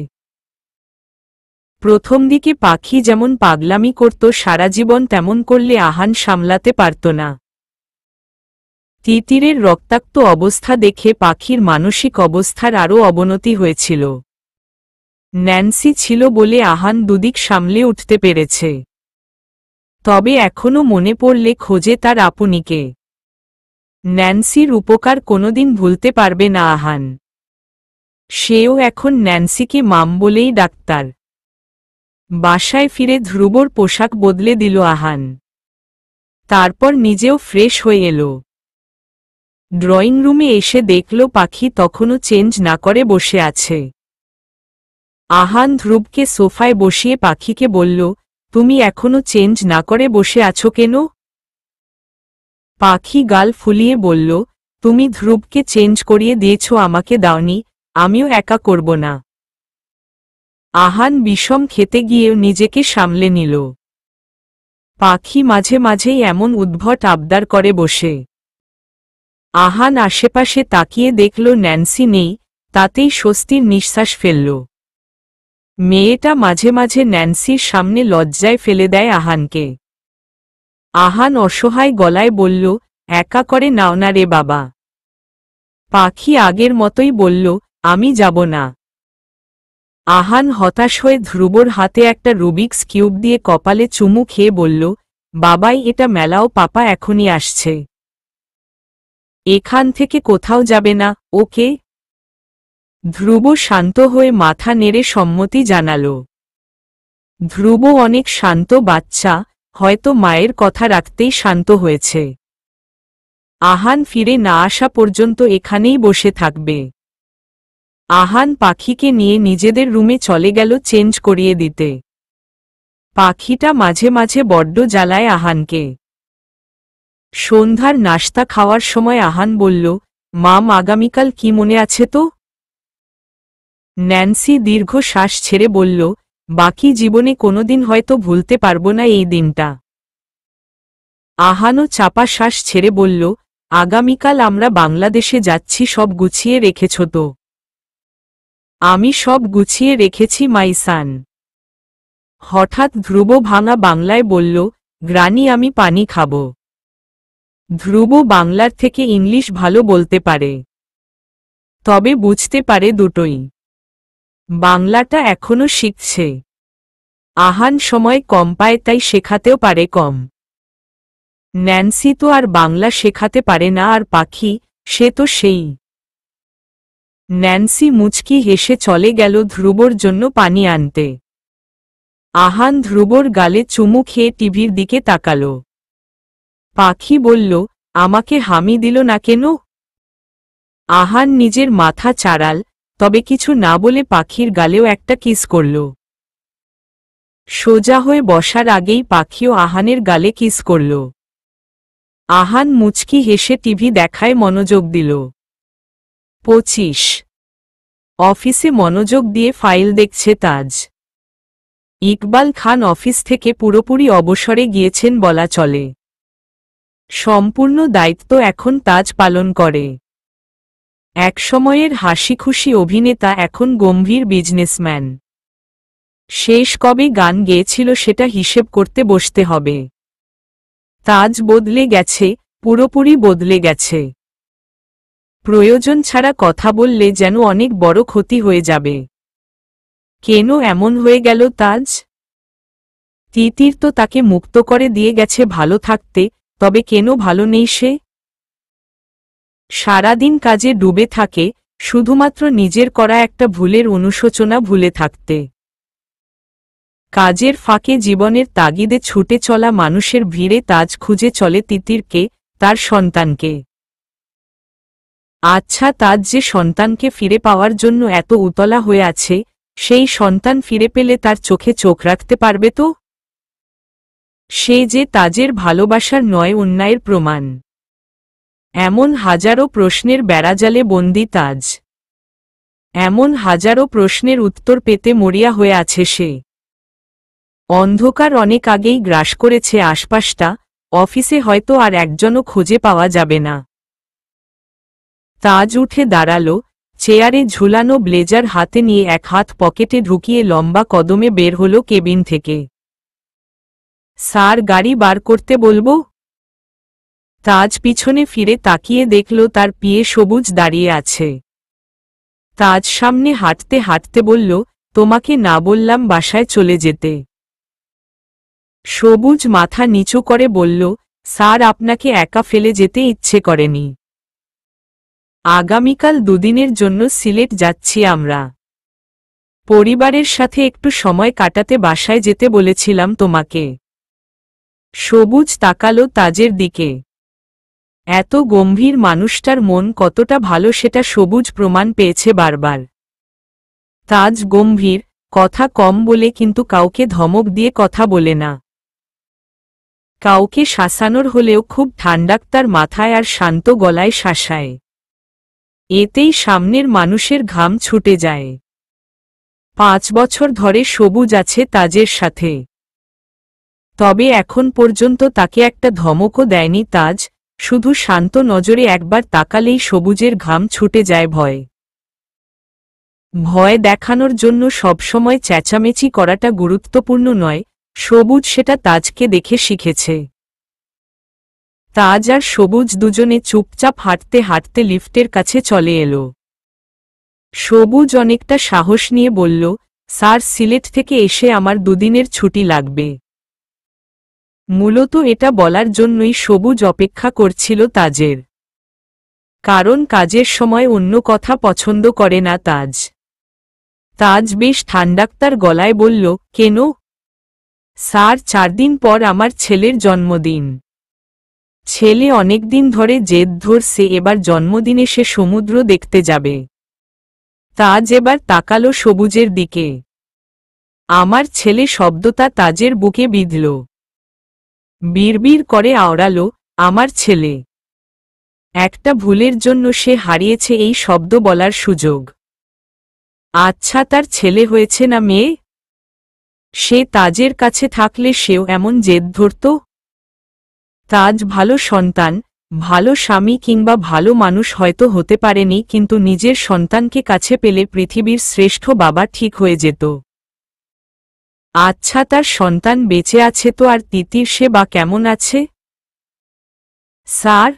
প্রথম দিকে পাখি যেমন পাগলামি করত সারা জীবন তেমন করলে আহান সামলাতে পারত না। তিতিরের রক্তাক্ত অবস্থা দেখে পাখির মানসিক অবস্থার আরও অবনতি হয়েছিল। ন্যান্সি ছিল বলে আহান দুদিক সামলে উঠতে পেরেছে। তবে এখনও মনে পড়লে খোঁজে তার আপুনিকে। ন্যান্সির উপকার কোনোদিন ভুলতে পারবে না আহান। সেও এখন ন্যান্সিকে মাম বলেই ডাক্তার। বাসায় ফিরে ধ্রুবর পোশাক বদলে দিল আহান। তারপর নিজেও ফ্রেশ হয়ে এলো। ড্রয়িং রুমে এসে দেখল পাখি তখনও চেঞ্জ না করে বসে আছে। আহান ধ্রুবকে সোফায় বসিয়ে পাখিকে বলল, তুমি এখনো চেঞ্জ না করে বসে আছো কেন? পাখি গাল ফুলিয়ে বলল, তুমি ধ্রুবকে চেঞ্জ করিয়ে দিয়েছ, আমাকে দাওনি, আমিও একা করব না। আহান বিষম খেতে গিয়েও নিজেকে সামলে নিল। পাখি মাঝে মাঝেই এমন উদ্ভট আবদার করে বসে। আহান আশেপাশে তাকিয়ে দেখল ন্যান্সি নেই, তাতেই স্বস্তির নিঃশ্বাস ফেলল। মেয়েটা মাঝে মাঝে ন্যান্সির সামনে লজ্জায় ফেলে দেয় আহানকে। আহান অসহায় গলায় বলল, একা করে নাও না রে বাবা। পাখি আগের মতোই বলল, আমি যাব না। আহান হতাশ হয়ে ধ্রুবর হাতে একটা রুবিক্স কিউব দিয়ে কপালে চুমু খেয়ে বলল, বাবাই এটা মেলাও, পাপা এখনই আসছে। এখান থেকে কোথাও যাবে না, ওকে? ধ্রুব শান্ত হয়ে মাথা নেড়ে সম্মতি জানাল। ধ্রুব অনেক শান্ত বাচ্চা, হয়তো মায়ের কথা রাখতেই শান্ত হয়েছে। আহান ফিরে না আসা পর্যন্ত এখানেই বসে থাকবে। আহান পাখিকে নিয়ে নিজেদের রুমে চলে গেল চেঞ্জ করিয়ে দিতে। পাখিটা মাঝে মাঝে বড্ড জ্বালায় আহানকে। সন্ধ্যার নাশতা খাওয়ার সময় আহান বলল, মাম আগামীকাল কি মনে আছে তো? ন্যান্সি দীর্ঘ শ্বাস ছেড়ে বলল, বাকি জীবনে কোনোদিন হয়তো ভুলতে পারব না এই দিনটা। আহানও চাপা শ্বাস ছেড়ে বলল, আগামীকাল আমরা বাংলাদেশে যাচ্ছি, সব গুছিয়ে রেখেছ তো? আমি সব গুছিয়ে রেখেছি মাইসান। হঠাৎ ধ্রুব ভাঙা বাংলায় বলল, গ্রানি আমি পানি খাব। ধ্রুব বাংলার থেকে ইংলিশ ভালো বলতে পারে, তবে বুঝতে পারে দুটোই। বাংলাটা এখনো শিখছে। আহান সময় কম পায় তাই শেখাতেও পারে কম। ন্যান্সি তো আর বাংলা শেখাতে পারে না, আর পাখি, সে তো সেই। ন্যান্সি মুচকি হেসে চলে গেল ধ্রুবর জন্য পানি আনতে। আহান ধ্রুবর গালে চুমু খেয়ে টিভির দিকে তাকাল। পাখি বলল, আমাকে হামি দিল না কেন? আহান নিজের মাথা চাড়াল, তবে কিছু না বলে পাখির গালেও একটা কিস করল। সোজা হয়ে বসার আগেই পাখিও আহানের গালে কিস করল। আহান মুচকি হেসে টিভি দেখায় মনোযোগ দিল। 25 অফিসে মনোযোগ দিয়ে ফাইল দেখছে তাজ। ইকবাল খান অফিস থেকে পুরোপুরি অবসরে গিয়েছেন বলা চলে। সম্পূর্ণ দায়িত্ব এখন তাজ পালন করে। একসময়ের হাসিখুশি অভিনেতা এখন গম্ভীর বিজনেসম্যান। শেষ কবে গান গেয়েছিল সেটা হিসেব করতে বসতে হবে। তাজ বদলে গেছে, পুরোপুরি বদলে গেছে। প্রয়োজন ছাড়া কথা বললে যেন অনেক বড় ক্ষতি হয়ে যাবে। কেন এমন হয়ে গেল তাজ? তিতির তো তাকে মুক্ত করে দিয়ে গেছে ভালো থাকতে, তবে কেন ভালো নেই সে? সারাদিন কাজে ডুবে থাকে, শুধুমাত্র নিজের করা একটা ভুলের অনুশোচনা ভুলে থাকতে। কাজের ফাঁকে জীবনের তাগিদে ছুটে চলা মানুষের ভিড়ে তাজ খুঁজে চলে তিতিরকে, তার সন্তানকে। আচ্ছা, তাজ যে সন্তানকে ফিরে পাওয়ার জন্য এত উতলা হয়ে আছে, সেই সন্তান ফিরে পেলে তার চোখে চোখ রাখতে পারবে তো? সে যে তাজের ভালোবাসার নয়, অন্যায়ের প্রমাণ। এমন হাজারো প্রশ্নের বেড়াজালে বন্দি তাজ। এমন হাজারো প্রশ্নের উত্তর পেতে মরিয়া হয়ে আছে সে। অন্ধকার অনেক আগেই গ্রাস করেছে আশপাশটা, অফিসে হয়তো আর একজনও খুঁজে পাওয়া যাবে না। তাজ উঠে দাঁড়ালো, চেয়ারে ঝুলানো ব্লেজার হাতে নিয়ে এক হাত পকেটে ঢুকিয়ে লম্বা কদমে বের হলো কেবিন থেকে। স্যার, গাড়ি বার করতে বলবো? তাজ পিছনে ফিরে তাকিয়ে দেখল তার পিয়ে সবুজ দাঁড়িয়ে আছে। তাজ সামনে হাঁটতে হাঁটতে বলল, তোমাকে না বললাম বাসায় চলে যেতে? সবুজ মাথা নিচু করে বলল, স্যার, আপনাকে একা ফেলে যেতে ইচ্ছে করেনি। আগামীকাল দুদিনের জন্য সিলেট যাচ্ছি আমরা। পরিবারের সাথে একটু সময় কাটাতে বাসায় যেতে বলেছিলাম তোমাকে। সবুজ তাকালো তাজের দিকে। এত গম্ভীর মানুষটার মন কতটা ভালো সেটা সবুজ প্রমাণ পেয়েছে বারবার। তাজ গম্ভীর, কথা কম বলে, কিন্তু কাউকে ধমক দিয়ে কথা বলে না। কাউকে শাসানোর হলেও খুব ঠান্ডাক্তার মাথায় আর শান্ত গলায় শাসায়। এতেই সামনের মানুষের ঘাম ছুটে যায়। 5 বছর ধরে সবুজ আছে তাজের সাথে। তবে এখন পর্যন্ত তাকে একটা ধমকও দেয়নি তাজ, শুধু শান্ত নজরে একবার তাকালেই সবুজের ঘাম ছুটে যায় ভয়। ভয় দেখানোর জন্য সবসময় চেঁচামেচি করাটা গুরুত্বপূর্ণ নয়, সবুজ সেটা তাজকে দেখে শিখেছে। তাজ আর সবুজ দুজনে চুপচাপ হাঁটতে হাঁটতে লিফটের কাছে চলে এলো। সবুজ অনেকটা সাহস নিয়ে বলল, স্যার, সিলেট থেকে এসে আমার দুদিনের ছুটি লাগবে। মূলত এটা বলার জন্যই সবুজ অপেক্ষা করছিল তাজের। কারণ কাজের সময় অন্য কথা পছন্দ করে না তাজ। তাজ বেশ ঠান্ডাক্তার গলায় বলল, কেন? স্যার, 4 দিন পর আমার ছেলের জন্মদিন। ছেলে অনেকদিন ধরে জেদ ধরছে এবার জন্মদিনে সে সমুদ্র দেখতে যাবে। তাজ এবার তাকালো সবুজের দিকে। আমার ছেলে শব্দটা তাজের বুকে বিঁধল। বিড়বিড় করে আওড়ালো, আমার ছেলে। একটা ভুলের জন্য সে হারিয়েছে এই শব্দ বলার সুযোগ। আচ্ছা, তার ছেলে হয়েছে না মেয়ে? সে তাজের কাছে থাকলে সেও এমন জেদ ধরত? তাজ ভালো সন্তান, ভালো স্বামী কিংবা ভালো মানুষ হয়তো হতে পারেনি, কিন্তু নিজের সন্তানকে কাছে পেলে পৃথিবীর শ্রেষ্ঠ বাবা ঠিক হয়ে যেত। আচ্ছা, তার সন্তান বেঁচে আছে তো, আর তিতির সে বা কেমন আছে? স্যার?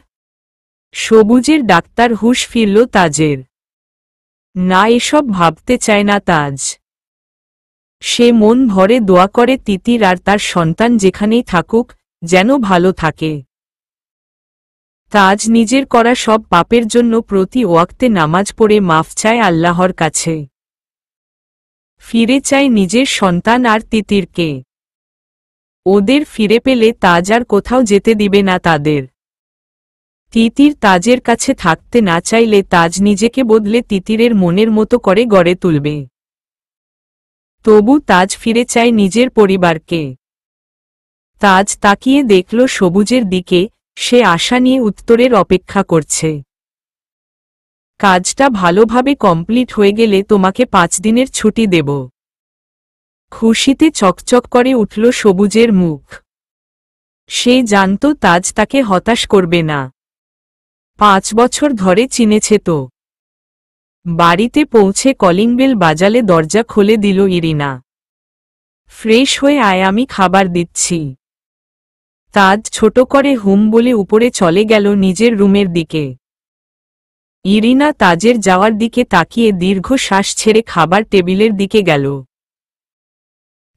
সবুজের ডাক্তার হুঁশ ফিরল তাজের। না, এসব ভাবতে চায় না তাজ। সে মন ভরে দোয়া করে তিতির আর তার সন্তান যেখানেই থাকুক, যেন ভালো থাকে। তাজ নিজের করা সব পাপের জন্য প্রতি ওয়াক্তে নামাজ পড়ে মাফ চায় আল্লাহর কাছে। ফিরে চায় নিজের সন্তান আর তিতিরকে। ওদের ফিরে পেলে তাজ আর কোথাও যেতে দিবে না তাদের। তিতির তাজের কাছে থাকতে না চাইলে তাজ নিজেকে বদলে তিতিরের মনের মতো করে গড়ে তুলবে। তবু তাজ ফিরে চায় নিজের পরিবারকে। তাজ তাকিয়ে দেখল সবুজের দিকে, সে আশা নিয়ে উত্তরের অপেক্ষা করছে। কাজটা ভালোভাবে কমপ্লিট হয়ে গেলে তোমাকে 5 দিনের ছুটি দেব। খুশিতে চকচক করে উঠল সবুজের মুখ। সে জানত তাজ তাকে হতাশ করবে না। 5 বছর ধরে চিনেছে তো। বাড়িতে পৌঁছে কলিং বেল বাজালে দরজা খুলে দিল ইরিনা। ফ্রেশ হয়ে আয়, আমি খাবার দিচ্ছি। তাজ ছোট করে হুম বলে উপরে চলে গেল নিজের রুমের দিকে। ইরিনা তাজের যাওয়ার দিকে তাকিয়ে দীর্ঘ শ্বাস ছেড়ে খাবার টেবিলের দিকে গেল।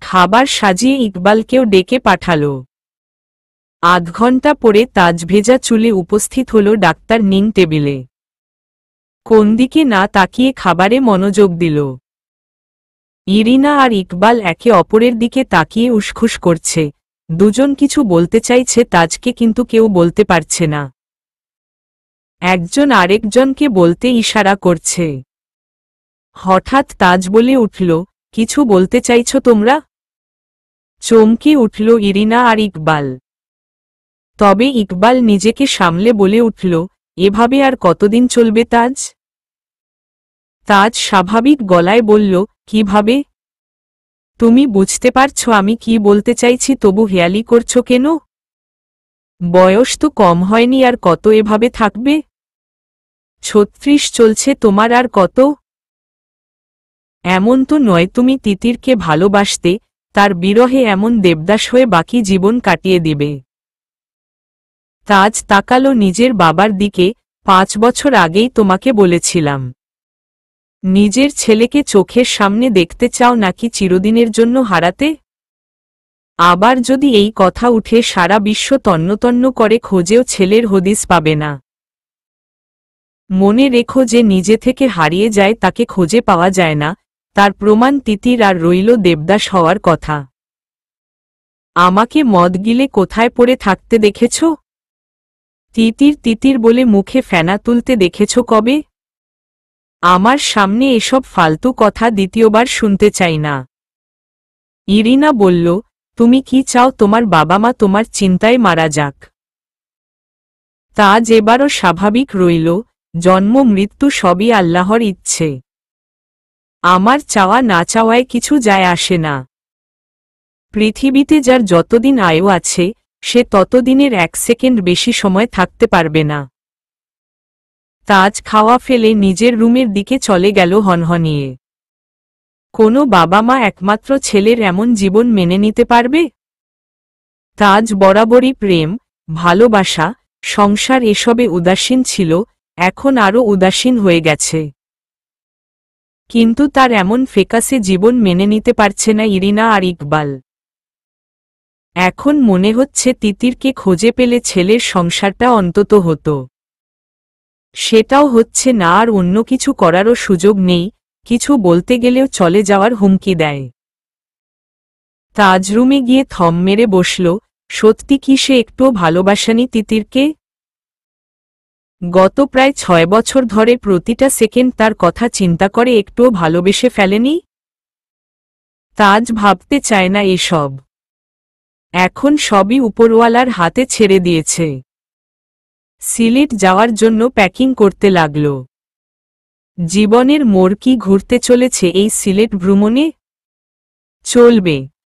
খাবার সাজিয়ে ইকবালকেও ডেকে পাঠাল। আধ ঘন্টা পরে তাজ ভেজা চুলে উপস্থিত হল ডাক্তার নিং টেবিলে। কোন দিকে না তাকিয়ে খাবারে মনোযোগ দিল। ইরিনা আর ইকবাল একে অপরের দিকে তাকিয়ে উসখুস করছে। দুজন কিছু বলতে চাইছে তাজকে, কিন্তু কেউ বলতে পারছে না। একজন আরেকজনকে বলতে ইশারা করছে। হঠাৎ তাজ বলে উঠল, কিছু বলতে চাইছো তোমরা? চমকে উঠল ইরিনা আর ইকবাল। তবে ইকবাল নিজেকে সামলে বলে উঠল, এভাবে আর কতদিন চলবে তাজ? তাজ স্বাভাবিক গলায় বলল, কিভাবে? তুমি বুঝতে পারছো আমি কি বলতে চাইছি, তবু হেয়ালি করছো কেন? বয়স তো কম হয়নি, আর কত এভাবে থাকবে? 36 চলছে তোমার, আর কত? এমন তো নয় তুমি তিতিরকে ভালোবাসতে, তার বিরহে এমন দেবদাস হয়ে বাকি জীবন কাটিয়ে দিবে। তাজ তাকালো নিজের বাবার দিকে। 5 বছর আগেই তোমাকে বলেছিলাম। নিজের ছেলেকে চোখের সামনে দেখতে চাও নাকি চিরদিনের জন্য হারাতে? আবার যদি এই কথা উঠে সারা বিশ্ব তন্নতন্ন করে খোঁজেও ছেলের হদিস পাবে না। মনে রেখো, যে নিজে থেকে হারিয়ে যায় তাকে খোঁজে পাওয়া যায় না, তার প্রমাণ তিতির আর রইল দেবদাস হওয়ার কথা। আমাকে মদ গিলে কোথায় পড়ে থাকতে দেখেছ? তিতির তিতির বলে মুখে ফেনা তুলতে দেখেছ কবে? আমার সামনে এসব ফালতু কথা দ্বিতীয়বার শুনতে চাই না। ইরিনা বলল, তুমি কি চাও তোমার বাবা মা তোমার চিন্তায় মারা যাক? তাজ এবারও স্বাভাবিক রইল, জন্ম মৃত্যু সবই আল্লাহর ইচ্ছে। আমার চাওয়া না চাওয়ায় কিছু যায় আসে না। পৃথিবীতে যার যতদিন আয়ু আছে, সে ততদিনের 1 সেকেন্ড বেশি সময় থাকতে পারবে না। তাজ খাওয়া ফেলে নিজের রুমের দিকে চলে গেল হনহনিয়ে। কোনো বাবা মা একমাত্র ছেলের এমন জীবন মেনে নিতে পারবে? তাজ বরাবরই প্রেম, ভালোবাসা, সংসার এসবে উদাসীন ছিল, এখন আরও উদাসীন হয়ে গেছে। কিন্তু তার এমন ফেকাসে জীবন মেনে নিতে পারছে না ইরিনা আর ইকবাল। এখন মনে হচ্ছে তিতিরকে খুঁজে পেলে ছেলের সংসারটা অন্তত হতো। সেটাও হচ্ছে না, আর অন্য কিছু করারও সুযোগ নেই, কিছু বলতে গেলেও চলে যাওয়ার হুমকি দেয়। তাজ রুমে গিয়ে থম মেরে বসল। সত্যি কি সে একটুও ভালোবাসেনি তিতিরকে? গত প্রায় 6 বছর ধরে প্রতিটা সেকেন্ড তার কথা চিন্তা করে একটুও ভালোবেসে ফেলেনি? তাজ ভাবতে চায় না এসব। এখন সবই উপরওয়ালার হাতে ছেড়ে দিয়েছে। সিলেট যাওয়ার জন্য প্যাকিং করতে লাগল। জীবনের মোড় কি ঘুরতে চলেছে এই সিলেট ভ্রমণে? চলবে।